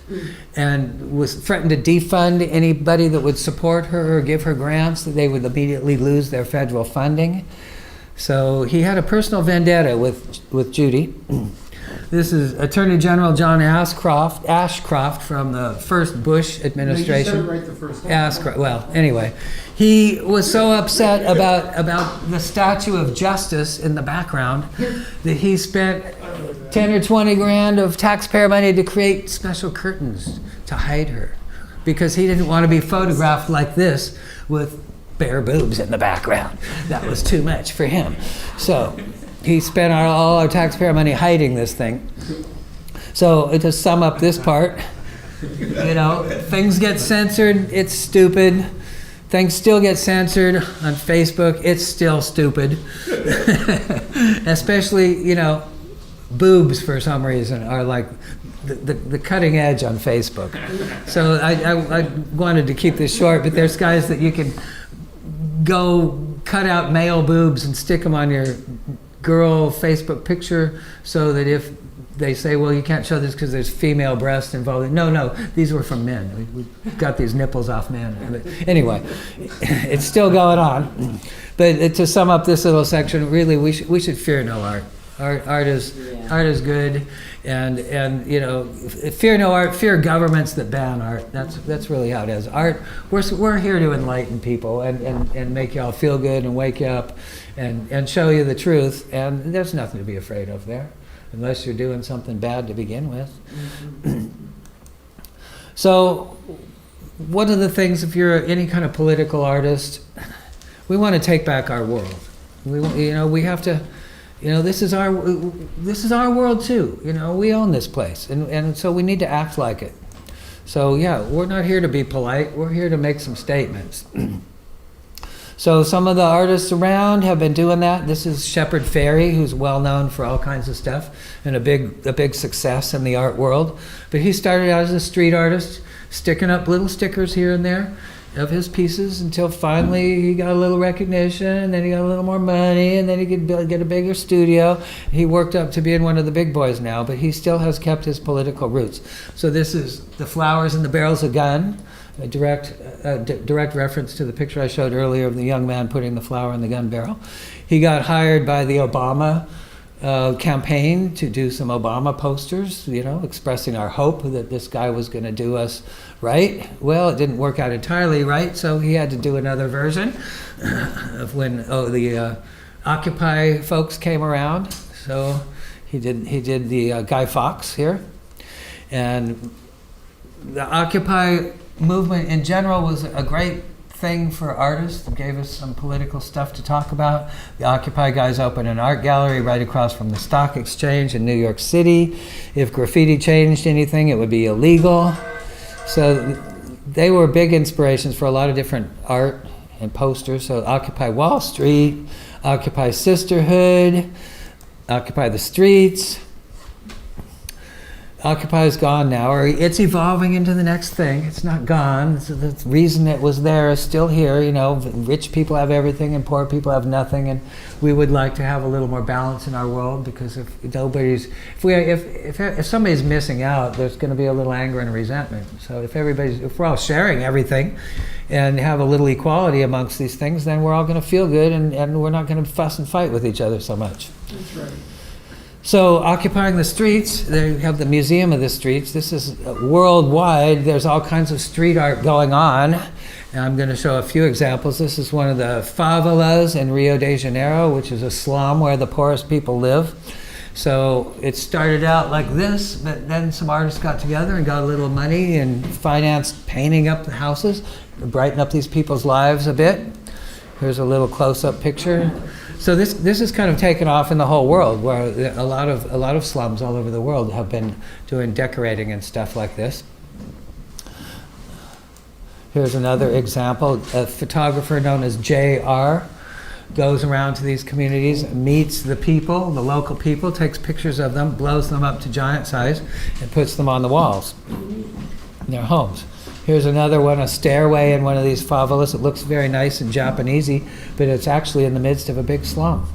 and was threatened to defund anybody that would support her or give her grants, that they would immediately lose their federal funding. So he had a personal vendetta with Judy. This is Attorney General John Ashcroft from the first Bush administration. No, you said it right the first time. Ashcroft. Well, anyway, he was so upset about the statue of Justice in the background that he spent 10 or 20 grand of taxpayer money to create special curtains to hide her, because he didn't want to be photographed like this with bare boobs in the background. That was too much for him. So he spent all our taxpayer money hiding this thing. So to sum up this part, things get censored, it's stupid. Things still get censored on Facebook, it's still stupid. Especially, boobs for some reason are like the cutting edge on Facebook. So I wanted to keep this short, but there's guys that you can go cut out male boobs and stick them on your girl Facebook picture, so that if they say, well, you can't show this because there's female breasts involved. No, these were from men. We got these nipples off men. But anyway, it's still going on. But to sum up this little section, really, we should fear no art. Art is good, and fear no art. Fear governments that ban art. That's really how it is. Art. We're here to enlighten people and make y'all feel good and wake you up, and show you the truth. And there's nothing to be afraid of there, unless you're doing something bad to begin with. Mm-hmm. So, one of the things, if you're any kind of political artist, We want to take back our world. We have to, this is our world too. We own this place, and so we need to act like it. So yeah, we're not here to be polite. We're here to make some statements. So some of the artists around have been doing that. This is Shepard Fairey, who's well known for all kinds of stuff and a big success in the art world. But he started out as a street artist, sticking up little stickers here and there of his pieces until finally he got a little recognition, and then he got a little more money, and then he could get a bigger studio. He worked up to being one of the big boys now, but he still has kept his political roots. So this is The Flowers and the Barrels of Gun, a direct reference to the picture I showed earlier of the young man putting the flower in the gun barrel. He got hired by the Obama campaign to do some Obama posters, expressing our hope that this guy was going to do us right. Well, it didn't work out entirely right, so he had to do another version of when the Occupy folks came around. So he did the Guy Fawkes here, and the Occupy movement in general was a great thing for artists. It gave us some political stuff to talk about. The Occupy guys opened an art gallery right across from the stock exchange in New York City. If graffiti changed anything, it would be illegal. So they were big inspirations for a lot of different art and posters. So Occupy Wall Street, Occupy Sisterhood, Occupy the Streets. Occupy is gone now, or it's evolving into the next thing. It's not gone. So the reason it was there is still here. Rich people have everything and poor people have nothing, and we would like to have a little more balance in our world, because if somebody's missing out, there's going to be a little anger and resentment. So if we're all sharing everything and have a little equality amongst these things, then we're all going to feel good, and we're not going to fuss and fight with each other so much. That's right. So occupying the streets, they have the Museum of the Streets. This is worldwide. There's all kinds of street art going on. And I'm going to show a few examples. This is one of the favelas in Rio de Janeiro, which is a slum where the poorest people live. So it started out like this, but then some artists got together and got a little money and financed painting up the houses, brighten up these people's lives a bit. Here's a little close-up picture. So this is kind of taken off in the whole world, where a lot of slums all over the world have been doing decorating and stuff like this. Here's another example. A photographer known as J.R. goes around to these communities, meets the people, the local people, takes pictures of them, blows them up to giant size, and puts them on the walls in their homes. Here's another one, a stairway in one of these favelas. It looks very nice and Japanesey, but it's actually in the midst of a big slum.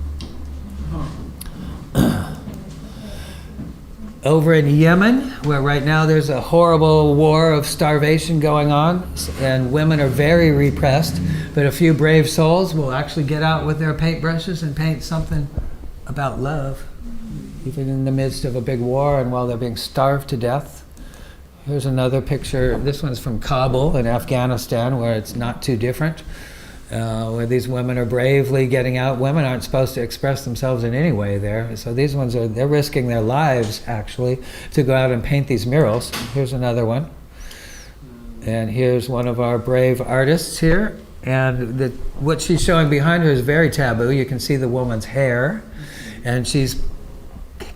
Over in Yemen, where right now there's a horrible war of starvation going on, and women are very repressed, but a few brave souls will actually get out with their paintbrushes and paint something about love, even in the midst of a big war and while they're being starved to death. Here's another picture. This one's from Kabul in Afghanistan, where it's not too different, where these women are bravely getting out. Women aren't supposed to express themselves in any way there. So these ones they're risking their lives, actually, to go out and paint these murals. Here's another one. And here's one of our brave artists here. And what she's showing behind her is very taboo. You can see the woman's hair. And she's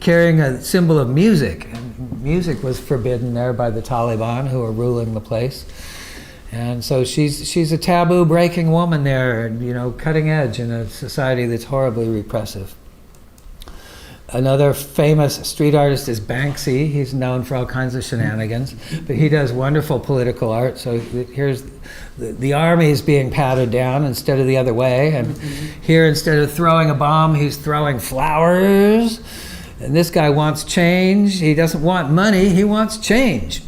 carrying a symbol of music. And music was forbidden there by the Taliban, who are ruling the place. And so she's a taboo breaking woman there, cutting edge in a society that's horribly repressive. Another famous street artist is Banksy. He's known for all kinds of shenanigans, but he does wonderful political art. So here's the army's being patted down instead of the other way. And here, instead of throwing a bomb, he's throwing flowers. And this guy wants change. He doesn't want money, he wants change.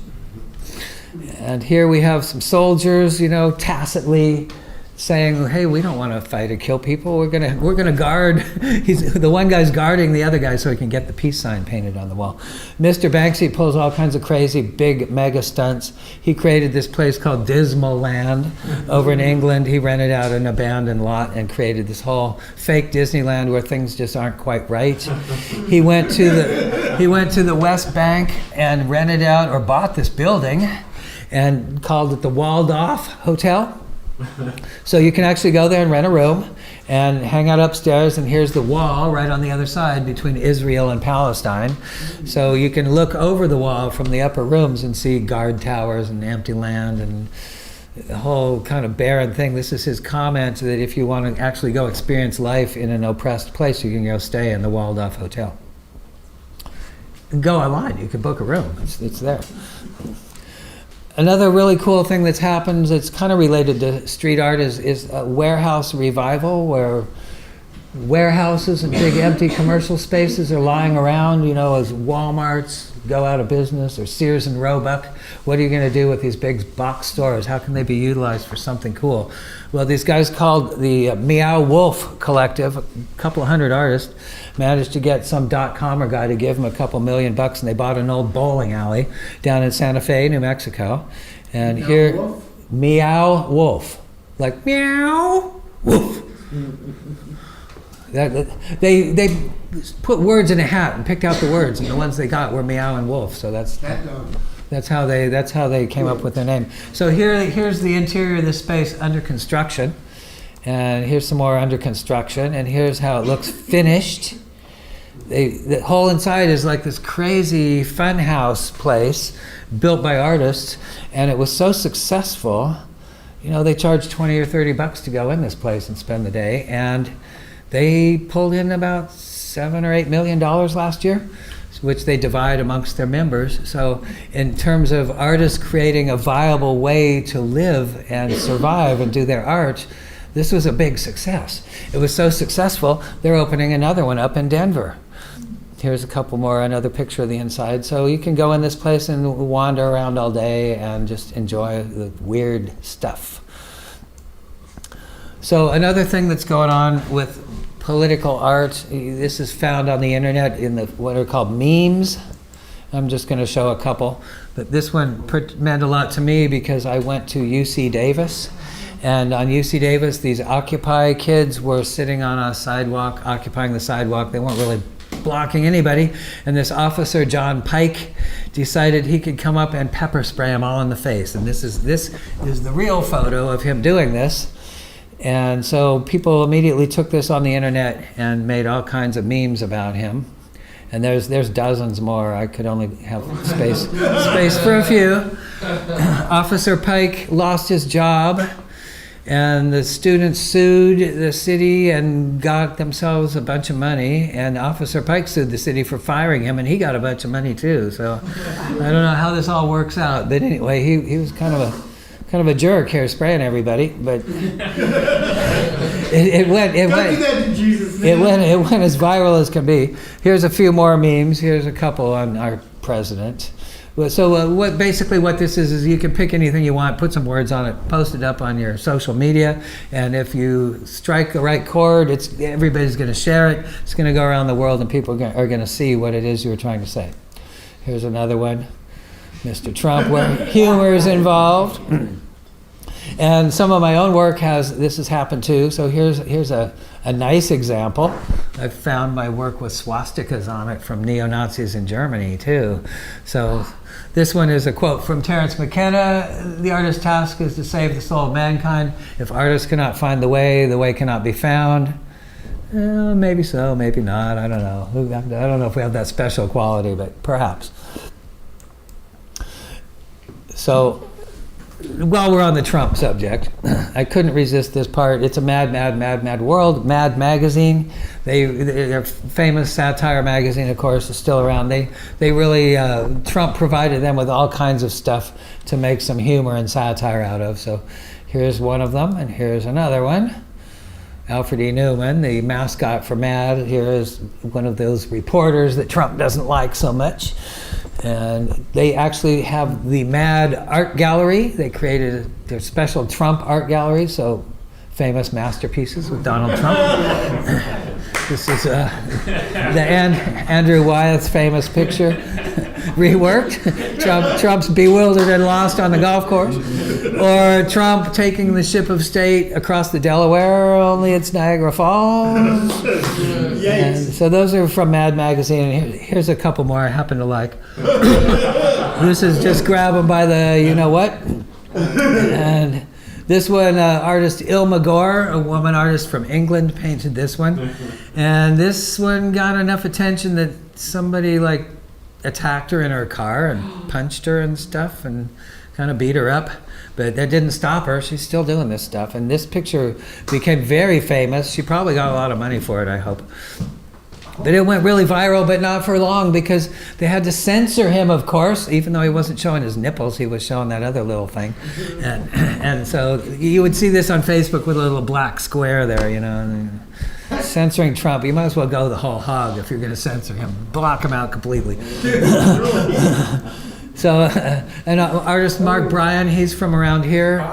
And here we have some soldiers, tacitly saying, hey, we don't want to fight or kill people. We're gonna guard. The one guy's guarding the other guy so he can get the peace sign painted on the wall. Mr. Banksy pulls all kinds of crazy big mega stunts. He created this place called Dismal Land over in England. He rented out an abandoned lot and created this whole fake Disneyland where things just aren't quite right. He went to the West Bank and rented out or bought this building and called it the Waldorf Hotel. So you can actually go there and rent a room and hang out upstairs, and here's the wall right on the other side between Israel and Palestine. So you can look over the wall from the upper rooms and see guard towers and empty land and the whole kind of barren thing. This is his comment that if you want to actually go experience life in an oppressed place, you can go stay in the walled-off hotel. Go online, you can book a room, it's there. Another really cool thing that's happened that's kind of related to street art is a warehouse revival, where warehouses and big empty commercial spaces are lying around, as Walmarts go out of business, or Sears and Roebuck. What are you going to do with these big box stores? How can they be utilized for something cool? Well, these guys called the Meow Wolf Collective, a couple of hundred artists, managed to get some .comer guy to give them a couple $1 million, and they bought an old bowling alley down in Santa Fe, New Mexico. And Meow here, Wolf? Meow Wolf, like meow wolf. They put words in a hat and picked out the words, and the ones they got were meow and wolf. So that's how they came up with their name. So here's the interior of this space under construction, and here's some more under construction, and here's how it looks finished. The whole inside is like this crazy fun house place built by artists, and it was so successful. They charged $20 or $30 to go in this place and spend the day, and they pulled in about $7 or $8 million last year, which they divide amongst their members. So in terms of artists creating a viable way to live and survive and do their art, this was a big success. It was so successful, they're opening another one up in Denver. Here's a couple more, another picture of the inside. So you can go in this place and wander around all day and just enjoy the weird stuff. So another thing that's going on with political art, this is found on the internet in what are called memes. I'm just going to show a couple, but this one meant a lot to me because I went to UC Davis, and on UC Davis these Occupy kids were sitting on a sidewalk, occupying the sidewalk. They weren't really blocking anybody, and this officer, John Pike, decided he could come up and pepper spray them all in the face, and this is the real photo of him doing this. And so people immediately took this on the internet and made all kinds of memes about him. And there's dozens more. I could only have space for a few. Officer Pike lost his job, and the students sued the city and got themselves a bunch of money. And Officer Pike sued the city for firing him, and he got a bunch of money too. So I don't know how this all works out. But anyway, he was kind of a jerk here, spraying everybody, but it went as viral as can be. Here's a few more memes. Here's a couple on our president. So what this is you can pick anything you want, put some words on it, post it up on your social media, and if you strike the right chord, everybody's going to share it. It's going to go around the world, and people are going to see what it is you were trying to say. Here's another one. Mr. Trump, where humor is involved. And some of my own work this has happened too. So here's a nice example. I've found my work with swastikas on it from neo-Nazis in Germany too. So this one is a quote from Terence McKenna. The artist's task is to save the soul of mankind. If artists cannot find the way cannot be found. Maybe so, maybe not, I don't know. I don't know if we have that special quality, but perhaps. So, while we're on the Trump subject, I couldn't resist this part. It's a mad world. Mad magazine, their famous satire magazine, of course, is still around. They really, Trump provided them with all kinds of stuff to make some humor and satire out of. So here's one of them, and here's another one. Alfred E. Newman, the mascot for MAD, here is one of those reporters that Trump doesn't like so much. And they actually have the MAD art gallery. They created their special Trump art gallery, so famous masterpieces with Donald Trump. This is Andrew Wyeth's famous picture, reworked. Trump's bewildered and lost on the golf course. Or Trump taking the ship of state across the Delaware, only it's Niagara Falls. And so those are from Mad Magazine. And here's a couple more I happen to like. This is just grab them by the you-know-what. And This one, artist Ilma Gore, a woman artist from England, painted this one. And this one got enough attention that somebody like attacked her in her car and punched her and stuff and kind of beat her up. But that didn't stop her. She's still doing this stuff. And this picture became very famous. She probably got a lot of money for it, I hope. But it went really viral, but not for long, because they had to censor him, of course. Even though he wasn't showing his nipples, he was showing that other little thing. And so you would see this on Facebook with a little black square there, you know. And censoring Trump, you might as well go the whole hog if you're going to censor him. Block him out completely. So, and artist Mark Bryan, he's from around here.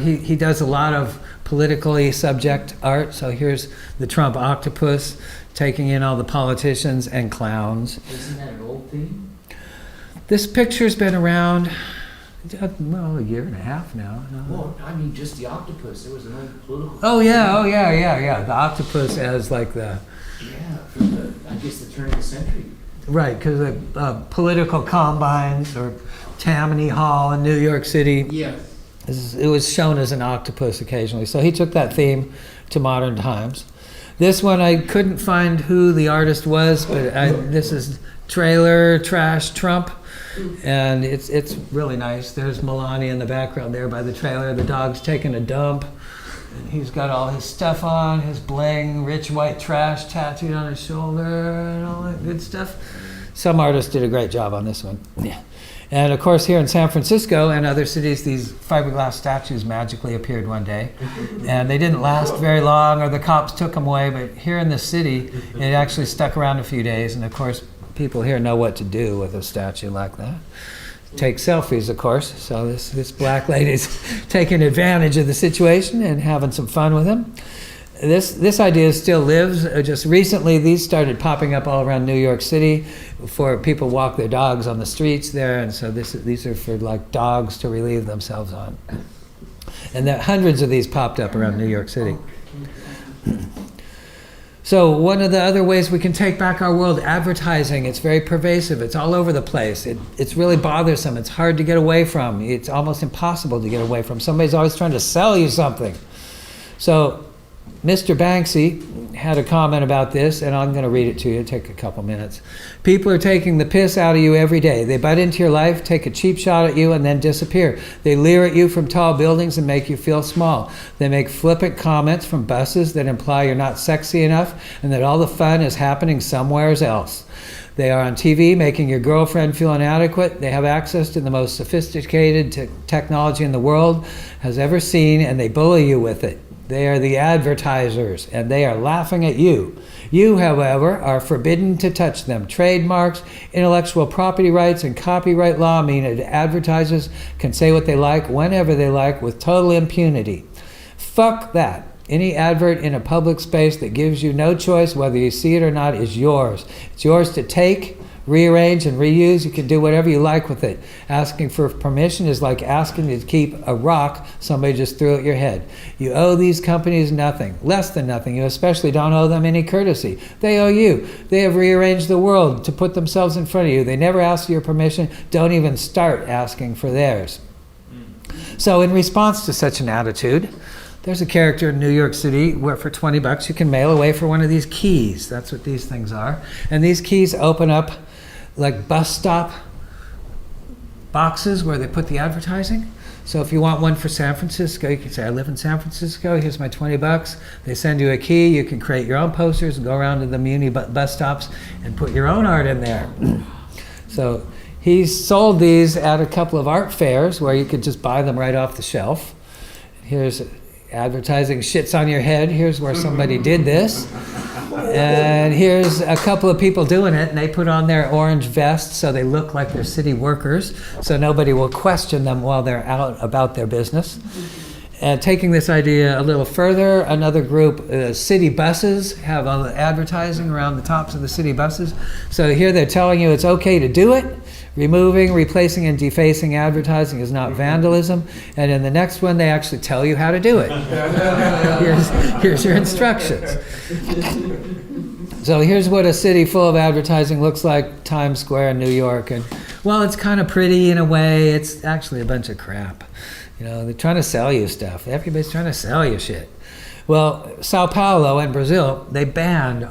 He does a lot of politically subject art. So here's the Trump octopus taking in all the politicians and clowns. Isn't that an old thing? This picture's been around, well, a year and a half now. Well, I mean, just the octopus. There was an old political. Oh yeah. The octopus as like the. Yeah, from the, I guess the turn of the century. Right, because the political combines or Tammany Hall in New York City. Yes. It was shown as an octopus occasionally. So he took that theme to modern times. This one, I couldn't find who the artist was, but this is Trailer Trash Trump, and it's really nice. There's Melania in the background there by the trailer. The dog's taking a dump. And he's got all his stuff on, his bling, rich white trash tattooed on his shoulder, and all that good stuff. Some artists did a great job on this one. Yeah. And of course, here in San Francisco and other cities, these fiberglass statues magically appeared one day. And they didn't last very long, or the cops took them away. But here in the city, it actually stuck around a few days. And of course, people here know what to do with a statue like that. Take selfies, of course. So this black lady's taking advantage of the situation and having some fun with him. This idea still lives. Just recently, these started popping up all around New York City for people walk their dogs on the streets there, and so these are for like dogs to relieve themselves on. And there hundreds of these popped up around New York City. So one of the other ways we can take back our world, advertising. It's very pervasive. It's all over the place. It's really bothersome. It's hard to get away from. It's almost impossible to get away from. Somebody's always trying to sell you something. So Mr. Banksy had a comment about this, and I'm going to read it to you. It'll take a couple minutes. People are taking the piss out of you every day. They butt into your life, take a cheap shot at you, and then disappear. They leer at you from tall buildings and make you feel small. They make flippant comments from buses that imply you're not sexy enough and that all the fun is happening somewhere else. They are on TV making your girlfriend feel inadequate. They have access to the most sophisticated technology in the world has ever seen, and they bully you with it. They are the advertisers, and they are laughing at you. You, however, are forbidden to touch them. Trademarks, intellectual property rights, and copyright law mean that advertisers can say what they like, whenever they like, with total impunity. Fuck that. Any advert in a public space that gives you no choice whether you see it or not is yours. It's yours to take, rearrange, and reuse. You can do whatever you like with it. Asking for permission is like asking to keep a rock somebody just threw at your head. You owe these companies nothing, less than nothing. You especially don't owe them any courtesy. They owe you. They have rearranged the world to put themselves in front of you. They never ask your permission. Don't even start asking for theirs. So in response to such an attitude, there's a character in New York City where for $20 you can mail away for one of these keys. That's what these things are. And these keys open up like bus stop boxes where they put the advertising. So if you want one for San Francisco, you can say, I live in San Francisco, here's my $20. They send you a key, you can create your own posters and go around to the muni bus stops and put your own art in there. So he's sold these at a couple of art fairs where you could just buy them right off the shelf. Here's advertising shits on your head. Here's where somebody did this. And here's a couple of people doing it, and they put on their orange vests so they look like they're city workers, so nobody will question them while they're out about their business. And taking this idea a little further, another group, city buses, have advertising around the tops of the city buses. So here they're telling you it's okay to do it. Removing, replacing, and defacing advertising is not vandalism. And in the next one, they actually tell you how to do it. Here's your instructions. So here's what a city full of advertising looks like, Times Square in New York. And well, it's kind of pretty in a way. It's actually a bunch of crap. You know, they're trying to sell you stuff. Everybody's trying to sell you shit. Well, Sao Paulo in Brazil, they banned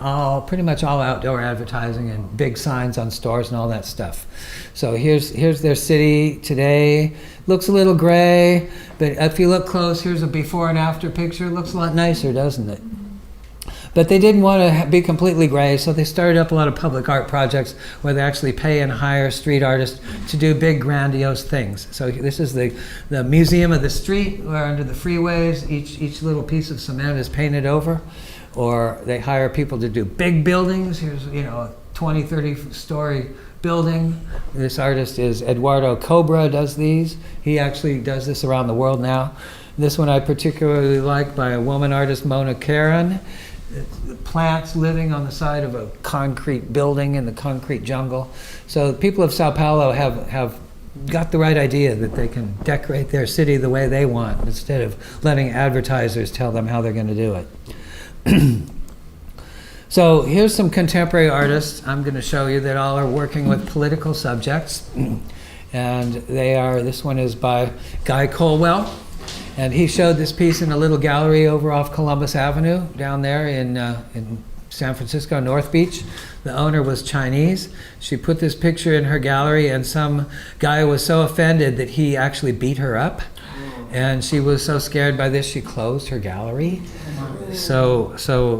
pretty much all outdoor advertising and big signs on stores and all that stuff. So here's their city today. Looks a little gray, but if you look close, here's a before and after picture. It looks a lot nicer, doesn't it? But they didn't want to be completely gray, so they started up a lot of public art projects where they actually pay and hire street artists to do big, grandiose things. So this is the museum of the street, where under the freeways, each little piece of cement is painted over. Or they hire people to do big buildings. Here's, a 20, 30-story building. This artist is Eduardo Cobra, does these. He actually does this around the world now. This one I particularly like, by a woman artist, Mona Karen. Plants living on the side of a concrete building in the concrete jungle. So the people of Sao Paulo have got the right idea that they can decorate their city the way they want instead of letting advertisers tell them how they're going to do it. So here's some contemporary artists I'm going to show you that all are working with political subjects. And this one is by Guy Colwell. And he showed this piece in a little gallery over off Columbus Avenue down there in San Francisco, North Beach. The owner was Chinese. She put this picture in her gallery, and some guy was so offended that he actually beat her up. And she was so scared by this, she closed her gallery. So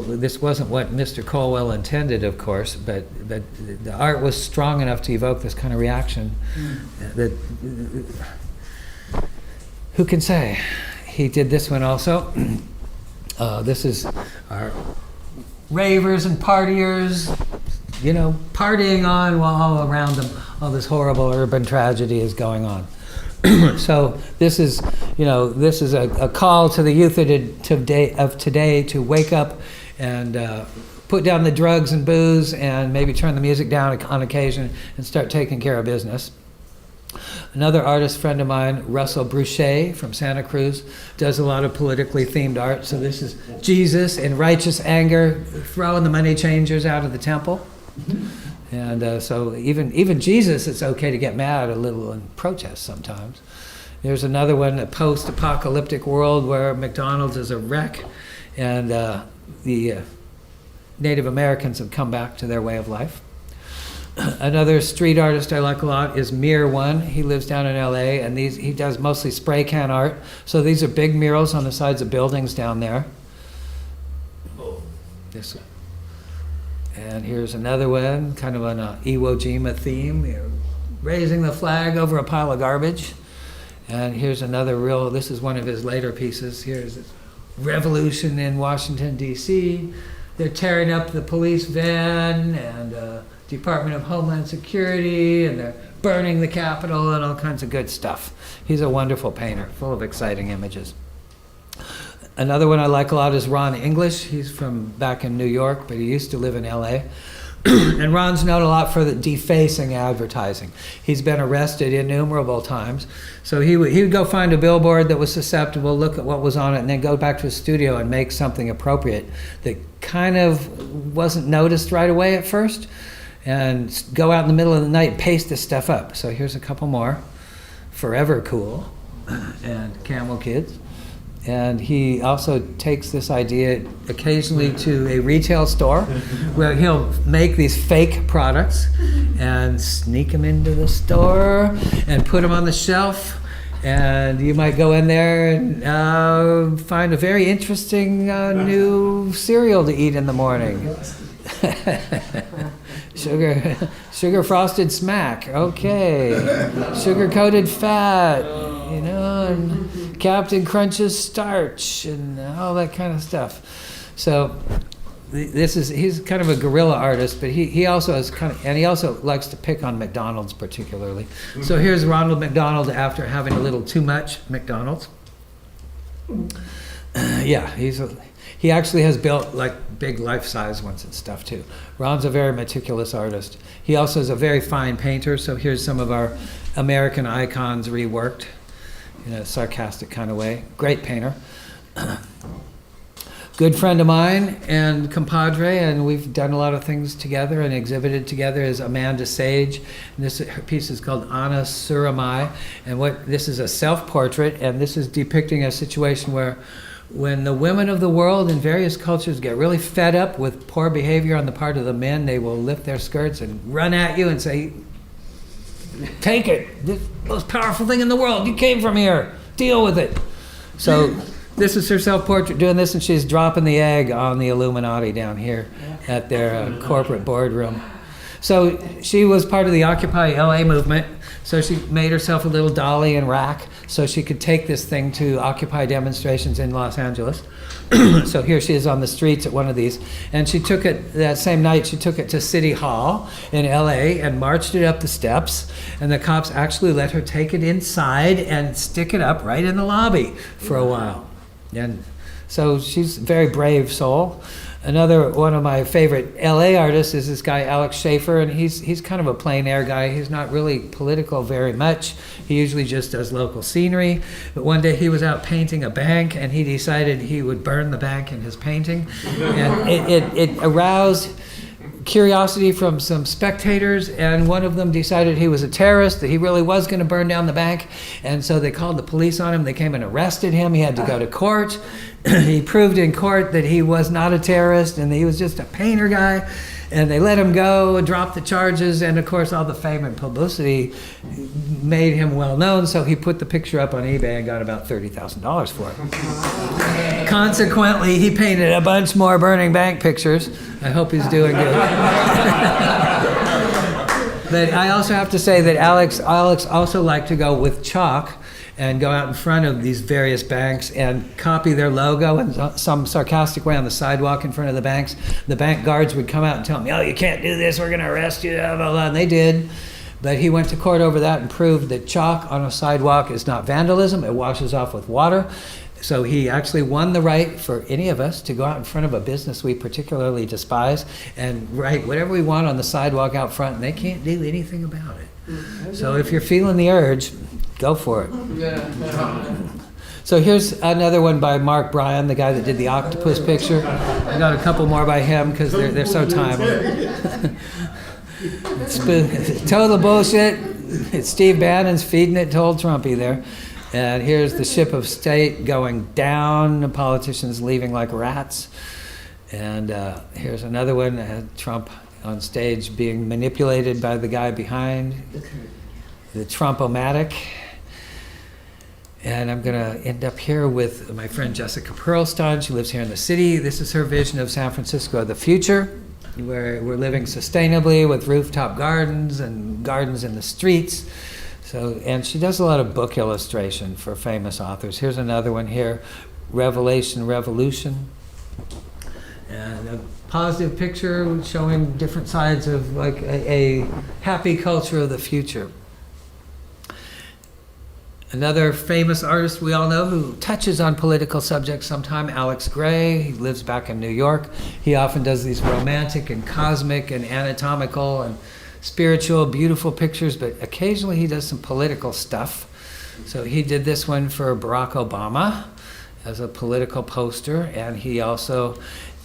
this wasn't what Mr. Colwell intended, of course, but the art was strong enough to evoke this kind of reaction. That who can say? He did this one also. This is our ravers and partiers, partying on while all around them all this horrible urban tragedy is going on. So this is a call to the youth of today to wake up and put down the drugs and booze and maybe turn the music down on occasion and start taking care of business. Another artist friend of mine, Russell Bruchet from Santa Cruz, does a lot of politically themed art. So this is Jesus in righteous anger, throwing the money changers out of the temple. And so even Jesus, it's okay to get mad a little and protest sometimes. There's another one, a post-apocalyptic world where McDonald's is a wreck, and the Native Americans have come back to their way of life. Another street artist I like a lot is Mir One. He lives down in LA, and he does mostly spray can art. So these are big murals on the sides of buildings down there. This one. And here's another one, kind of on an Iwo Jima theme, raising the flag over a pile of garbage. And here's another this is one of his later pieces. Here's Revolution in Washington, D.C. They're tearing up the police van and Department of Homeland Security, and they're burning the Capitol and all kinds of good stuff. He's a wonderful painter, full of exciting images. Another one I like a lot is Ron English. He's from back in New York, but he used to live in LA. And Ron's known a lot for the defacing advertising. He's been arrested innumerable times. So he would go find a billboard that was susceptible, look at what was on it, and then go back to his studio and make something appropriate that kind of wasn't noticed right away at first, and go out in the middle of the night and paste this stuff up. So here's a couple more. Forever Cool and Camel Kids. And he also takes this idea occasionally to a retail store where he'll make these fake products and sneak them into the store and put them on the shelf. And you might go in there and find a very interesting new cereal to eat in the morning. Sugar frosted smack, okay. Sugar coated fat, and Captain Crunch's starch and all that kind of stuff. So he's kind of a guerrilla artist, but he also is and he also likes to pick on McDonald's particularly. So here's Ronald McDonald after having a little too much McDonald's. Yeah, he actually has built like big life-size ones and stuff too. Ron's a very meticulous artist. He also is a very fine painter, so here's some of our American icons reworked in a sarcastic kind of way. Great painter. good friend of mine and compadre, and we've done a lot of things together and exhibited together, is Amanda Sage. And this her piece is called Anna Suramai, and this is a self-portrait, and this is depicting a situation where when the women of the world in various cultures get really fed up with poor behavior on the part of the men, they will lift their skirts and run at you and say, "Take it, the most powerful thing in the world, you came from here, deal with it." So this is her self-portrait doing this, and she's dropping the egg on the Illuminati down here at their corporate boardroom. So she was part of the Occupy LA movement, so she made herself a little dolly and rack so she could take this thing to Occupy demonstrations in Los Angeles. So here she is on the streets at one of these, and she took it that same night. She took it to City Hall in LA and marched it up the steps, and the cops actually let her take it inside and stick it up right in the lobby for a while. And so she's a very brave soul. Another one of my favorite LA artists is this guy Alex Schaefer, and he's kind of a plein air guy. He's not really political very much. He usually just does local scenery. But one day he was out painting a bank, and he decided he would burn the bank in his painting. And it aroused curiosity from some spectators, and one of them decided he was a terrorist, that he really was going to burn down the bank, and so they called the police on him. They came and arrested him. He had to go to court. He proved in court that he was not a terrorist and that he was just a painter guy, and they let him go and dropped the charges, and of course all the fame and publicity made him well known, so he put the picture up on eBay and got about $30,000 for it. Consequently, he painted a bunch more burning bank pictures. I hope he's doing good. But I also have to say that Alex also liked to go with chalk and go out in front of these various banks and copy their logo in some sarcastic way on the sidewalk in front of the banks. The bank guards would come out and tell me, "Oh, you can't do this, we're going to arrest you," blah, blah, blah. And they did. But he went to court over that and proved that chalk on a sidewalk is not vandalism. It washes off with water. So he actually won the right for any of us to go out in front of a business we particularly despise and write whatever we want on the sidewalk out front, and they can't do anything about it. So if you're feeling the urge, go for it. So here's another one by Mark Bryan, the guy that did the octopus picture. I got a couple more by him because they're so timely. It's total bullshit. It's Steve Bannon's feeding it to old Trumpy there. And here's the ship of state going down, the politicians leaving like rats. And here's another one, Trump on stage being manipulated by the guy behind, the Trump-o-matic. And I'm going to end up here with my friend Jessica Pearlstein. She lives here in the city. This is her vision of San Francisco of the future, where we're living sustainably with rooftop gardens and gardens in the streets. So, and she does a lot of book illustration for famous authors. Here's another one here, Revelation Revolution. And a positive picture showing different sides of like a happy culture of the future. Another famous artist we all know who touches on political subjects sometime, Alex Gray. He lives back in New York. He often does these romantic and cosmic and anatomical and spiritual, beautiful pictures, but occasionally he does some political stuff. So he did this one for Barack Obama as a political poster, and he also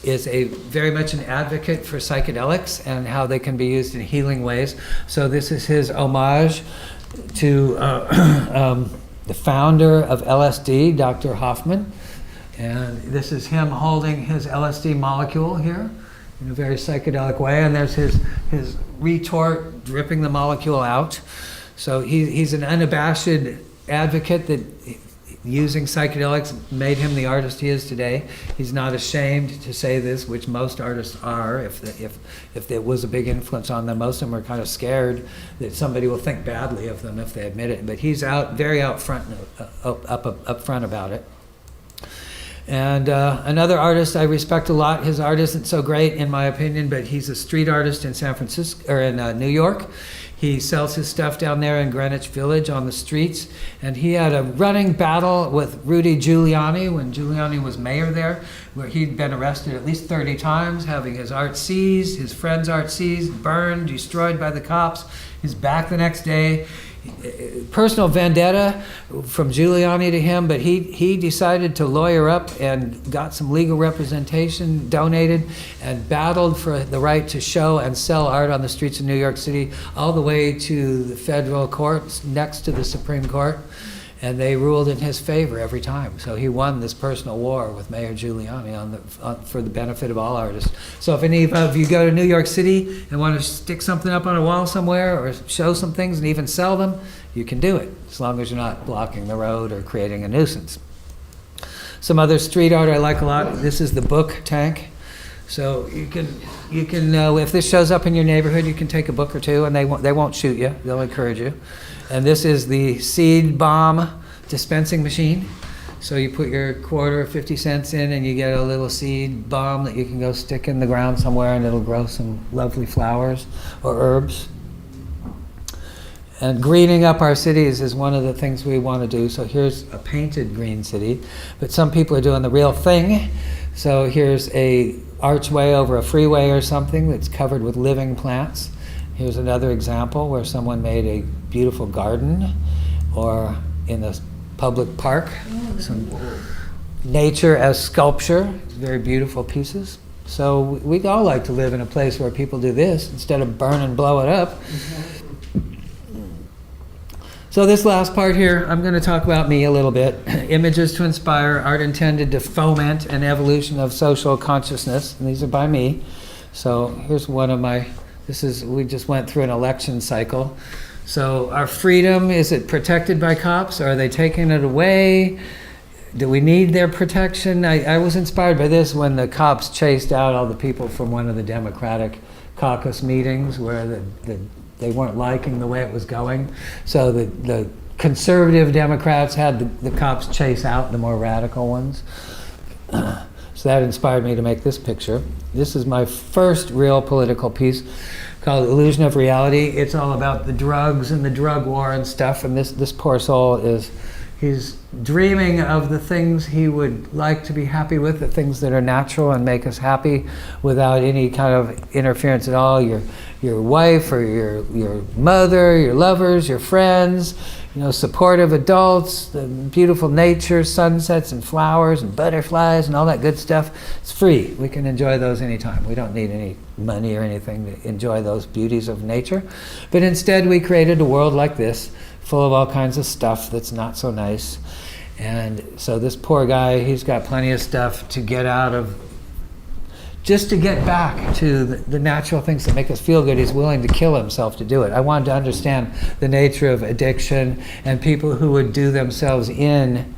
is very much an advocate for psychedelics and how they can be used in healing ways. So this is his homage to the founder of LSD, Dr. Hoffman. And this is him holding his LSD molecule here in a very psychedelic way, and there's his retort dripping the molecule out. So he's an unabashed advocate that using psychedelics made him the artist he is today. He's not ashamed to say this, which most artists are. If there was a big influence on them, most of them are kind of scared that somebody will think badly of them if they admit it. But he's very out front, up front about it. And another artist I respect a lot. His art isn't so great in my opinion, but he's a street artist in San Francisco or in New York. He sells his stuff down there in Greenwich Village on the streets, and he had a running battle with Rudy Giuliani when Giuliani was mayor there, where he'd been arrested at least 30 times, having his art seized, his friend's art seized, burned, destroyed by the cops. He's back the next day. personal vendetta from Giuliani to him, but he decided to lawyer up and got some legal representation, donated, and battled for the right to show and sell art on the streets of New York City, all the way to the federal courts next to the Supreme Court. And they ruled in his favor every time. So he won this personal war with Mayor Giuliani for the benefit of all artists. So if any of you go to New York City and want to stick something up on a wall somewhere or show some things and even sell them, you can do it, as long as you're not blocking the road or creating a nuisance. Some other street art I like a lot. This is the book tank. So you can if this shows up in your neighborhood, you can take a book or two, and they won't shoot you. They'll encourage you. And this is the seed bomb dispensing machine. So you put your quarter or 50 cents in, and you get a little seed bomb that you can go stick in the ground somewhere, and it'll grow some lovely flowers or herbs. And greening up our cities is one of the things we want to do. So here's a painted green city, but some people are doing the real thing. So here's a archway over a freeway or something that's covered with living plants. Here's another example where someone made a beautiful garden, or in a public park, some nature as sculpture, very beautiful pieces. So we'd all like to live in a place where people do this instead of burn and blow it up. So this last part here, I'm going to talk about me a little bit. Images to inspire, art intended to foment an evolution of social consciousness. And these are by me. So here's one of my, we just went through an election cycle. So our freedom, is it protected by cops? Are they taking it away? Do we need their protection? I was inspired by this when the cops chased out all the people from one of the Democratic caucus meetings where they weren't liking the way it was going. So the conservative Democrats had the cops chase out the more radical ones. So that inspired me to make this picture. This is my first real political piece called Illusion of Reality. It's all about the drugs and the drug war and stuff. And this poor soul he's dreaming of the things he would like to be happy with, the things that are natural and make us happy without any kind of interference at all. Your wife or your mother, your lovers, your friends, supportive adults, the beautiful nature, sunsets and flowers and butterflies and all that good stuff. It's free. We can enjoy those anytime. We don't need any money or anything to enjoy those beauties of nature. But instead we created a world like this, full of all kinds of stuff that's not so nice. And so this poor guy, he's got plenty of stuff to get out of, just to get back to the natural things that make us feel good. He's willing to kill himself to do it. I wanted to understand the nature of addiction and people who would do themselves in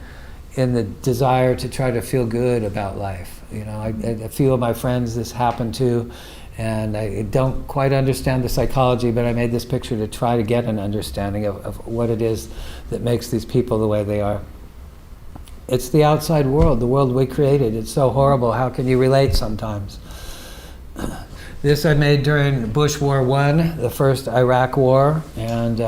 the desire to try to feel good about life. A few of my friends this happened to, and I don't quite understand the psychology, but I made this picture to try to get an understanding of what it is that makes these people the way they are. It's the outside world, the world we created. It's so horrible. How can you relate sometimes? This I made during Bush War I, the first Iraq war, and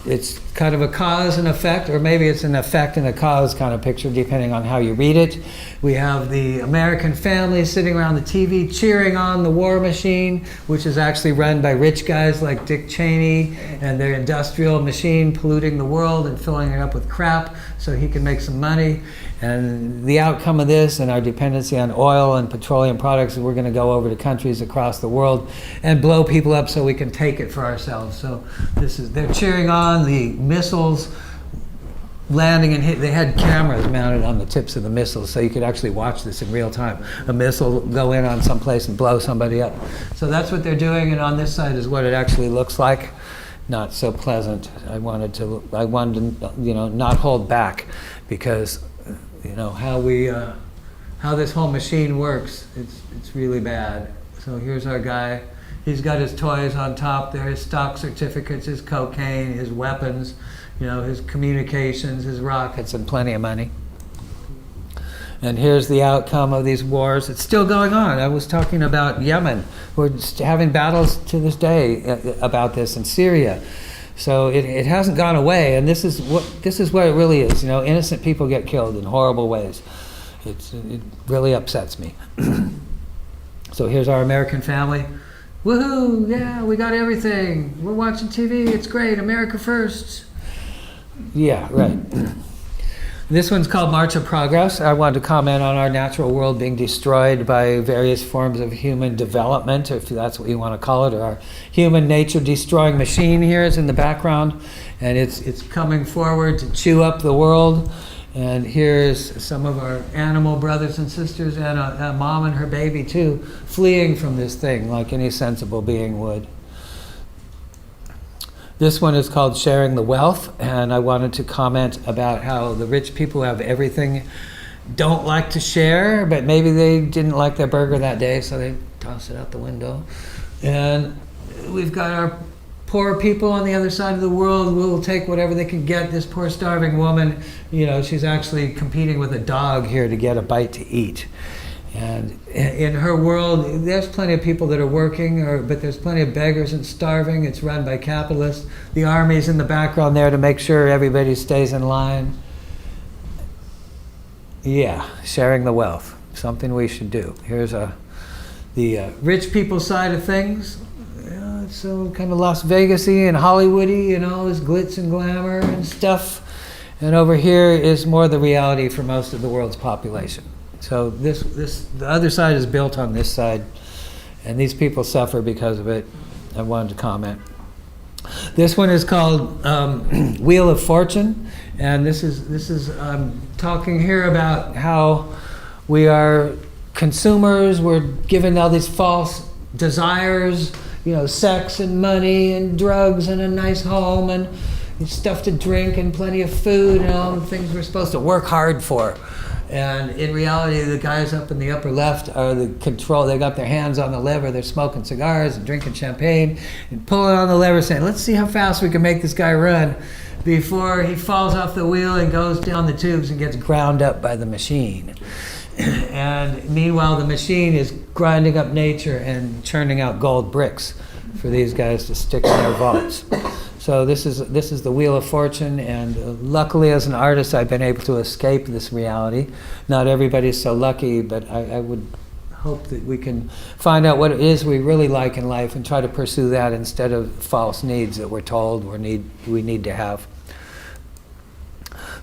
it's kind of a cause and effect, or maybe it's an effect and a cause kind of picture, depending on how you read it. We have the American family sitting around the TV cheering on the war machine, which is actually run by rich guys like Dick Cheney, and their industrial machine polluting the world and filling it up with crap so he can make some money. And the outcome of this and our dependency on oil and petroleum products is we're going to go over to countries across the world and blow people up so we can take it for ourselves. So they're cheering on the missiles landing and they had cameras mounted on the tips of the missiles so you could actually watch this in real time. A missile go in on some place and blow somebody up. So that's what they're doing, and on this side is what it actually looks like. Not so pleasant. I wanted to not hold back, because how this whole machine works, it's really bad. So here's our guy. He's got his toys on top there, his stock certificates, his cocaine, his weapons, his communications, his rockets, and plenty of money. And here's the outcome of these wars. It's still going on. I was talking about Yemen. We're having battles to this day about this in Syria. So it hasn't gone away, and this is what it really is. Innocent people get killed in horrible ways. It really upsets me. So here's our American family. Woohoo! Yeah, we got everything. We're watching TV. It's great. America first. Yeah, right. This one's called March of Progress. I wanted to comment on our natural world being destroyed by various forms of human development, if that's what you want to call it, or our human nature destroying machine here is in the background, and it's coming forward to chew up the world. And here's some of our animal brothers and sisters, and a mom and her baby too, fleeing from this thing like any sensible being would. This one is called Sharing the Wealth, and I wanted to comment about how the rich people who have everything don't like to share, but maybe they didn't like their burger that day, so they toss it out the window. And we've got our poor people on the other side of the world who will take whatever they can get. This poor starving woman, she's actually competing with a dog here to get a bite to eat. And in her world, there's plenty of people that are working, but there's plenty of beggars and starving. It's run by capitalists. The army's in the background there to make sure everybody stays in line. Yeah, sharing the wealth, something we should do. Here's the rich people side of things. It's so kind of Las Vegas-y and Hollywood-y and all this glitz and glamour and stuff. And over here is more the reality for most of the world's population. So the other side is built on this side, and these people suffer because of it. I wanted to comment. This one is called Wheel of Fortune, and this is talking here about how we are consumers. We're given all these false desires, sex and money and drugs and a nice home and stuff to drink and plenty of food and all the things we're supposed to work hard for. And in reality, the guys up in the upper left are the control. They got their hands on the lever. They're smoking cigars and drinking champagne and pulling on the lever saying, let's see how fast we can make this guy run before he falls off the wheel and goes down the tubes and gets ground up by the machine. And meanwhile, the machine is grinding up nature and churning out gold bricks for these guys to stick in their vaults. So this is the Wheel of Fortune, and luckily as an artist I've been able to escape this reality. Not everybody's so lucky, but I would hope that we can find out what it is we really like in life and try to pursue that instead of false needs that we're told we need to have.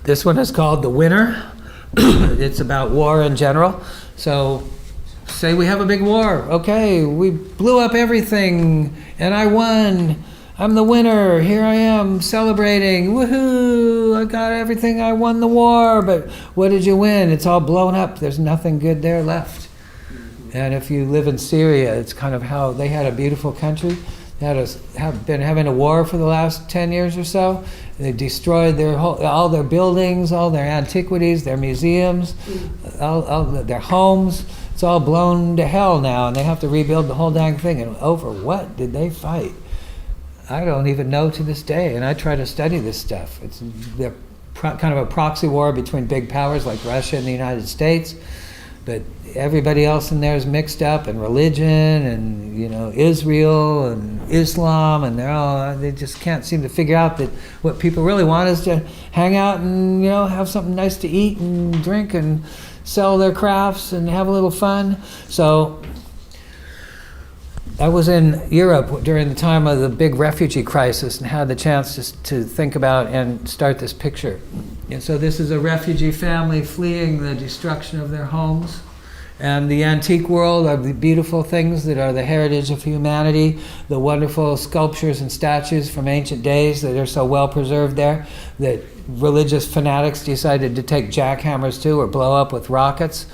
This one is called The Winner. It's about war in general. So say we have a big war. Okay, we blew up everything and I won. I'm the winner. Here I am celebrating. Woohoo! I got everything. I won the war. But what did you win? It's all blown up. There's nothing good there left. And if you live in Syria, it's kind of how they had a beautiful country. They have been having a war for the last 10 years or so. They destroyed all their buildings, all their antiquities, their museums, all their homes. It's all blown to hell now, and they have to rebuild the whole dang thing. And over what did they fight? I don't even know to this day, and I try to study this stuff. It's kind of a proxy war between big powers like Russia and the United States, but everybody else in there is mixed up, and religion, and Israel and Islam, and they just can't seem to figure out that what people really want is to hang out and have something nice to eat and drink and sell their crafts and have a little fun. So I was in Europe during the time of the big refugee crisis and had the chance to think about and start this picture. And so this is a refugee family fleeing the destruction of their homes. And the antique world are the beautiful things that are the heritage of humanity, the wonderful sculptures and statues from ancient days that are so well preserved there that religious fanatics decided to take jackhammers to or blow up with rockets.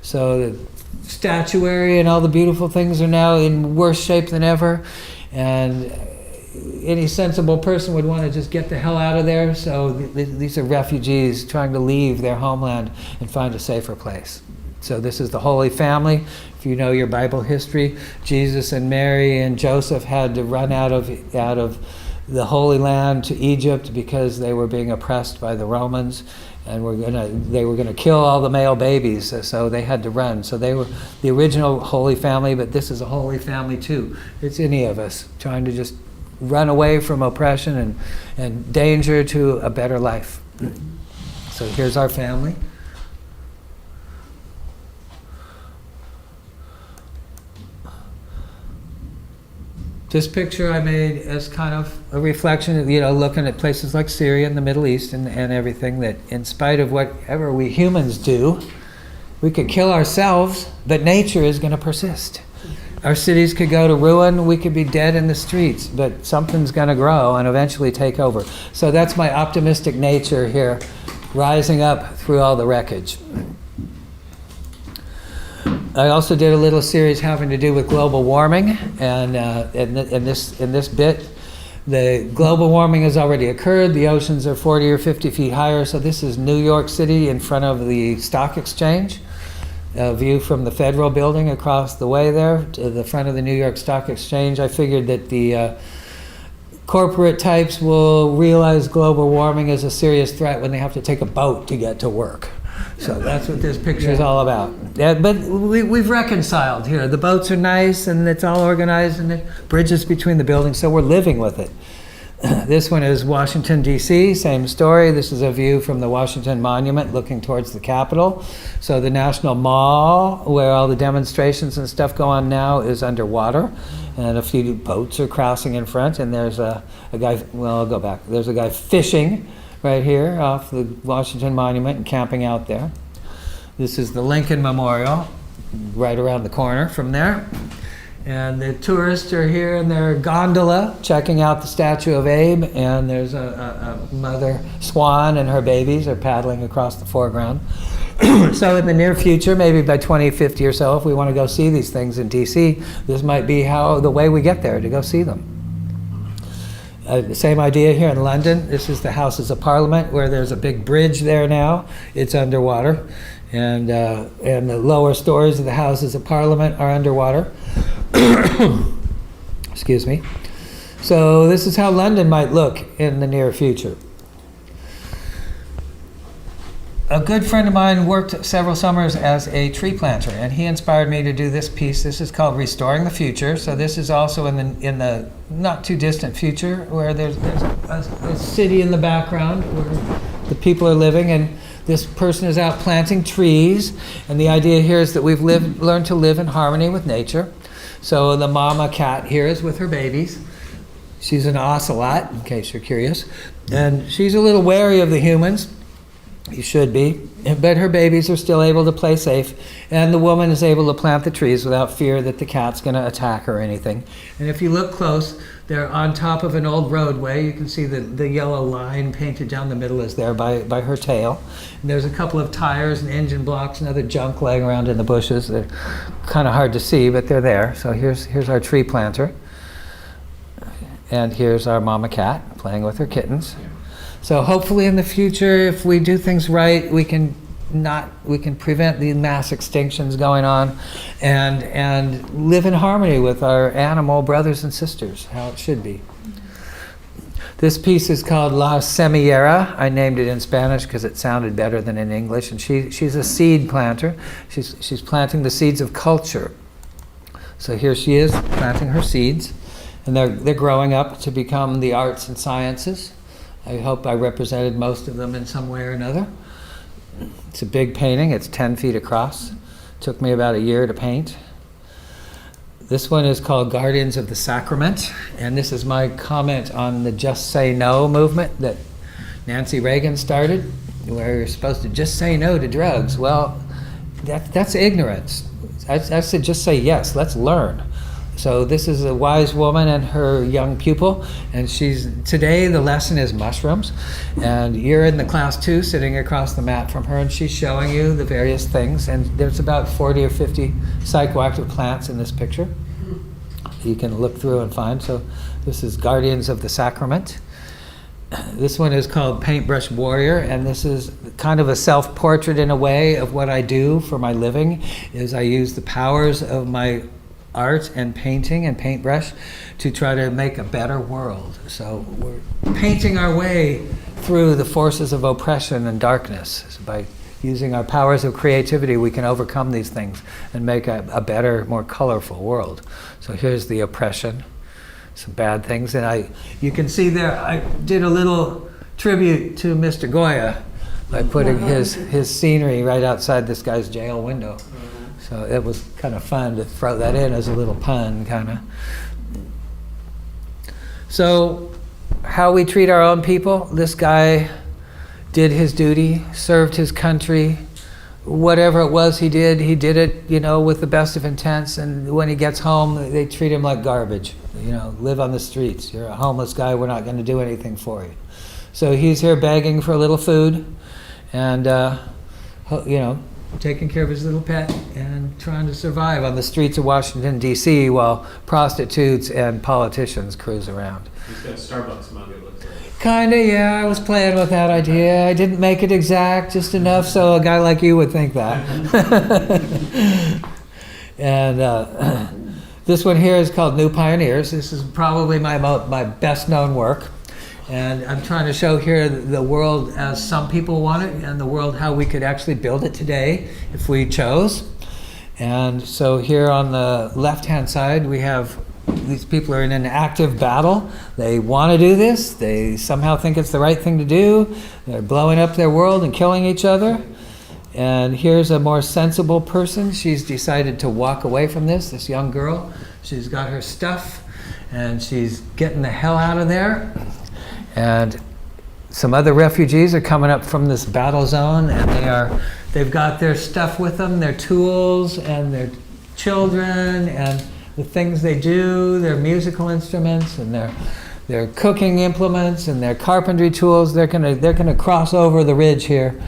So the statuary and all the beautiful things are now in worse shape than ever, and any sensible person would want to just get the hell out of there. So these are refugees trying to leave their homeland and find a safer place. So this is the Holy Family. If you know your Bible history, Jesus and Mary and Joseph had to run out of the Holy Land to Egypt because they were being oppressed by the Romans, and they were gonna kill all the male babies, so they had to run. So they were the original Holy Family, but this is a Holy Family too. It's any of us trying to just run away from oppression and danger to a better life. So here's our family. This picture I made as kind of a reflection of, looking at places like Syria and the Middle East and everything, that in spite of whatever we humans do, we could kill ourselves, but nature is going to persist. Our cities could go to ruin, we could be dead in the streets, but something's going to grow and eventually take over. So that's my optimistic nature here, rising up through all the wreckage. I also did a little series having to do with global warming, and in this bit, the global warming has already occurred. The oceans are 40 or 50 feet higher. So this is New York City in front of the stock exchange. A view from the Federal Building across the way there to the front of the New York Stock Exchange. I figured that the corporate types will realize global warming is a serious threat when they have to take a boat to get to work. So that's what this picture is all about. Yeah, but we've reconciled here. The boats are nice and it's all organized and the bridges between the buildings, so we're living with it. This one is Washington, D.C., same story. This is a view from the Washington Monument looking towards the Capitol. So the National Mall, where all the demonstrations and stuff go on now, is underwater. And a few boats are crossing in front. And there's a guy, well, I'll go back. There's a guy fishing right here off the Washington Monument and camping out there. This is the Lincoln Memorial, right around the corner from there. And the tourists are here in their gondola checking out the statue of Abe, and there's a mother swan and her babies are paddling across the foreground. So in the near future, maybe by 2050 or so, if we want to go see these things in DC, this might be the way we get there, to go see them. The same idea here in London. This is the Houses of Parliament, where there's a big bridge there now. It's underwater. And the lower stories of the Houses of Parliament are underwater. Excuse me. So this is how London might look in the near future. A good friend of mine worked several summers as a tree planter, and he inspired me to do this piece. This is called Restoring the Future. So this is also in the not too distant future, where there's a city in the background where the people are living, and this person is out planting trees. And the idea here is that we've learned to live in harmony with nature. So the mama cat here is with her babies. She's an ocelot, in case you're curious. And she's a little wary of the humans. You should be. But her babies are still able to play safe. And the woman is able to plant the trees without fear that the cat's going to attack her or anything. And if you look close, they're on top of an old roadway. You can see the yellow line painted down the middle is there by her tail. And there's a couple of tires and engine blocks and other junk laying around in the bushes. They're kind of hard to see, but they're there. So here's our tree planter. And here's our mama cat playing with her kittens. So hopefully in the future, if we do things right, we can prevent the mass extinctions going on and live in harmony with our animal brothers and sisters, how it should be. This piece is called La Semillera. I named it in Spanish because it sounded better than in English. And she's a seed planter. She's planting the seeds of culture. So here she is planting her seeds, and they're growing up to become the arts and sciences. I hope I represented most of them in some way or another. It's a big painting. It's 10 feet across. Took me about a year to paint. This one is called Guardians of the Sacrament, and this is my comment on the Just Say No movement that Nancy Reagan started, where you're supposed to just say no to drugs. Well, that's ignorance. I said just say yes, let's learn. So this is a wise woman and her young pupil, and today the lesson is mushrooms, and you're in the class 2 sitting across the mat from her, and she's showing you the various things, and there's about 40 or 50 psychoactive plants in this picture you can look through and find. So this is Guardians of the Sacrament. This one is called Paintbrush Warrior, and this is kind of a self-portrait in a way of what I do for my living, is I use the powers of my art and painting and paintbrush to try to make a better world. So we're painting our way through the forces of oppression and darkness. So by using our powers of creativity, we can overcome these things and make a better, more colorful world. So here's the oppression, some bad things. And you can see there, I did a little tribute to Mr. Goya by putting his scenery right outside this guy's jail window. So it was kind of fun to throw that in as a little pun, kind of. So how we treat our own people, this guy did his duty, served his country. Whatever it was he did it, with the best of intents. And when he gets home, they treat him like garbage. Live on the streets. You're a homeless guy. We're not going to do anything for you. So he's here begging for a little food, and taking care of his little pet and trying to survive on the streets of Washington D.C. while prostitutes and politicians cruise around. He's got a Starbucks mug, it looks like. Kinda, yeah. I was playing with that idea. I didn't make it exact, just enough so a guy like you would think that. And this one here is called New Pioneers. This is probably my best known work. And I'm trying to show here the world as some people want it, and the world how we could actually build it today if we chose. And so here on the left-hand side, we have these people are in an active battle. They want to do this. They somehow think it's the right thing to do. They're blowing up their world and killing each other. And here's a more sensible person. She's decided to walk away from this young girl. She's got her stuff, and she's getting the hell out of there. And some other refugees are coming up from this battle zone, and they've got their stuff with them, their tools and their children and the things they do, their musical instruments and their cooking implements and their carpentry tools. They're gonna cross over the ridge here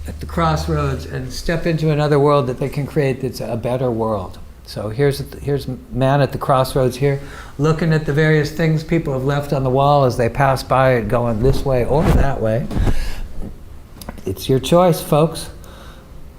at the crossroads and step into another world that they can create that's a better world. So here's man at the crossroads here, looking at the various things people have left on the wall as they pass by it, going this way or that way. It's your choice, folks.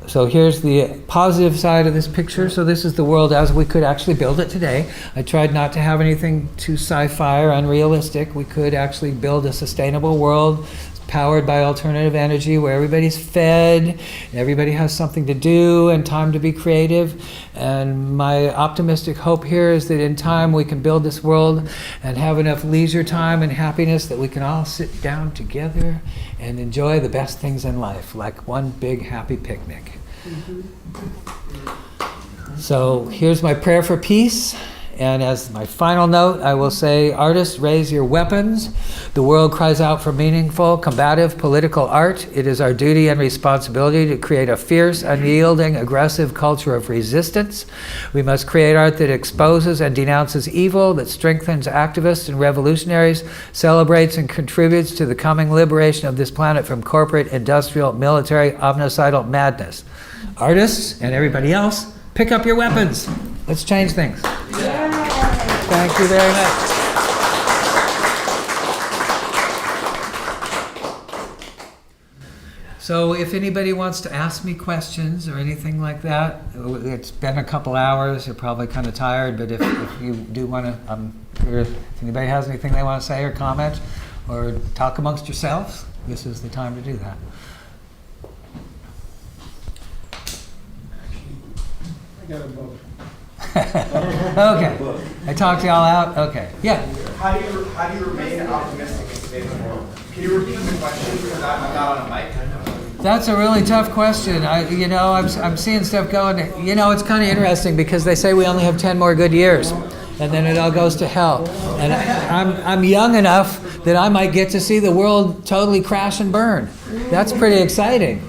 So here's the positive side of this picture. So this is the world as we could actually build it today. I tried not to have anything too sci-fi or unrealistic. We could actually build a sustainable world powered by alternative energy, where everybody's fed, everybody has something to do and time to be creative. And my optimistic hope here is that in time we can build this world and have enough leisure time and happiness that we can all sit down together and enjoy the best things in life, like one big happy picnic. So here's my prayer for peace. And as my final note, I will say, artists, raise your weapons. The world cries out for meaningful, combative, political art. It is our duty and responsibility to create a fierce, unyielding, aggressive culture of resistance. We must create art that exposes and denounces evil, that strengthens activists and revolutionaries, celebrates and contributes to the coming liberation of this planet from corporate, industrial, military, omnicidal madness. Artists and everybody else, pick up your weapons. Let's change things. Thank you very much. So if anybody wants to ask me questions or anything like that, it's been a couple hours, you're probably kind of tired, but if you do want to, if anybody has anything they want to say or comment or talk amongst yourselves, this is the time to do that. I got a book. Okay, I talked y'all out. Okay, yeah. How do you remain optimistic in today's world? Can you repeat the question because I'm not on a mic? That's a really tough question. I'm seeing stuff going. It's kind of interesting because they say we only have 10 more good years, and then it all goes to hell. And I'm young enough that I might get to see the world totally crash and burn. That's pretty exciting.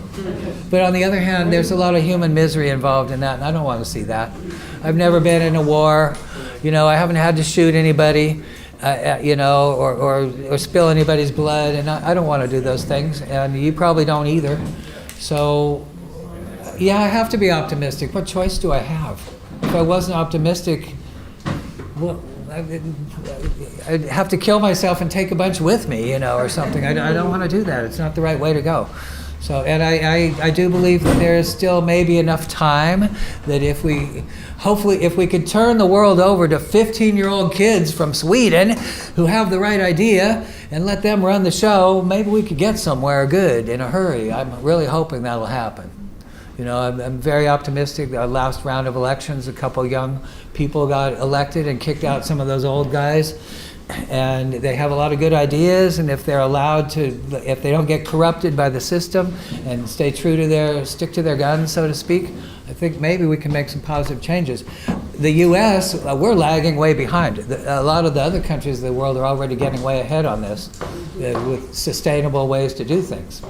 But on the other hand, there's a lot of human misery involved in that, and I don't want to see that. I've never been in a war. I haven't had to shoot anybody, or spill anybody's blood, and I don't want to do those things, and you probably don't either. So, yeah, I have to be optimistic. What choice do I have? If I wasn't optimistic, well, I'd have to kill myself and take a bunch with me, or something. I don't want to do that. It's not the right way to go. So, and I do believe that there is still maybe enough time that if we could turn the world over to 15-year-old kids from Sweden who have the right idea and let them run the show, maybe we could get somewhere good in a hurry. I'm really hoping that'll happen. I'm very optimistic. The last round of elections, a couple young people got elected and kicked out some of those old guys. And they have a lot of good ideas, and if they're allowed to, if they don't get corrupted by the system and stick to their guns, so to speak, I think maybe we can make some positive changes. The U.S., we're lagging way behind. A lot of the other countries of the world are already getting way ahead on this with sustainable ways to do things.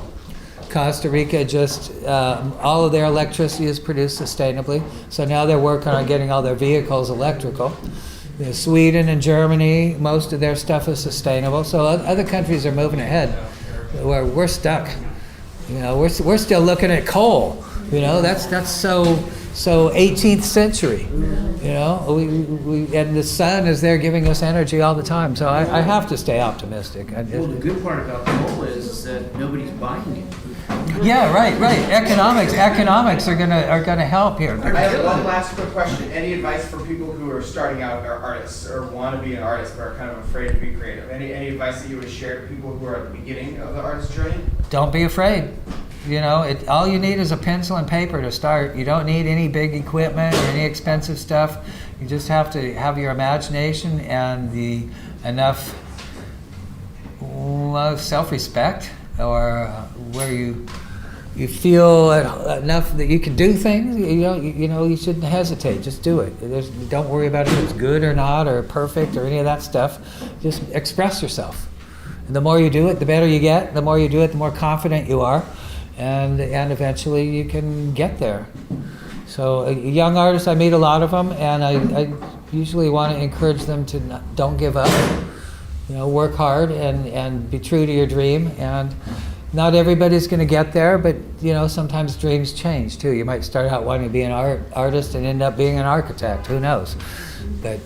Costa Rica just, all of their electricity is produced sustainably, so now they're working on getting all their vehicles electrical. Sweden and Germany, most of their stuff is sustainable, so other countries are moving ahead. Where we're stuck. We're still looking at coal. That's so 18th century. And the sun is there giving us energy all the time. So I have to stay optimistic. Well, the good part about coal is that nobody's buying it. Yeah, right. Economics are gonna help here. I have one last quick question. Any advice for people who are starting out, are artists, or want to be an artist, but are kind of afraid to be creative? Any advice that you would share to people who are at the beginning of the artist journey? Don't be afraid. All you need is a pencil and paper to start. You don't need any big equipment or any expensive stuff. You just have to have your imagination and enough self-respect, or where you feel enough that you can do things. You shouldn't hesitate. Just do it. Don't worry about if it's good or not or perfect or any of that stuff. Just express yourself. And the more you do it, the better you get. The more you do it, the more confident you are. And eventually you can get there. So young artists, I meet a lot of them, and I usually want to encourage them to don't give up. Work hard and be true to your dream. And not everybody's going to get there, but sometimes dreams change too. You might start out wanting to be an artist and end up being an architect. Who knows? But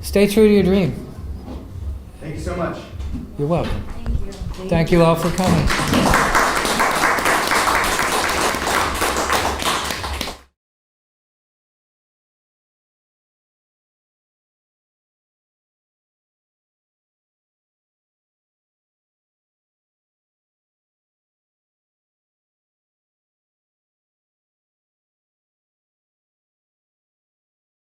stay true to your dream. Thank you so much. You're welcome. Thank you all for coming.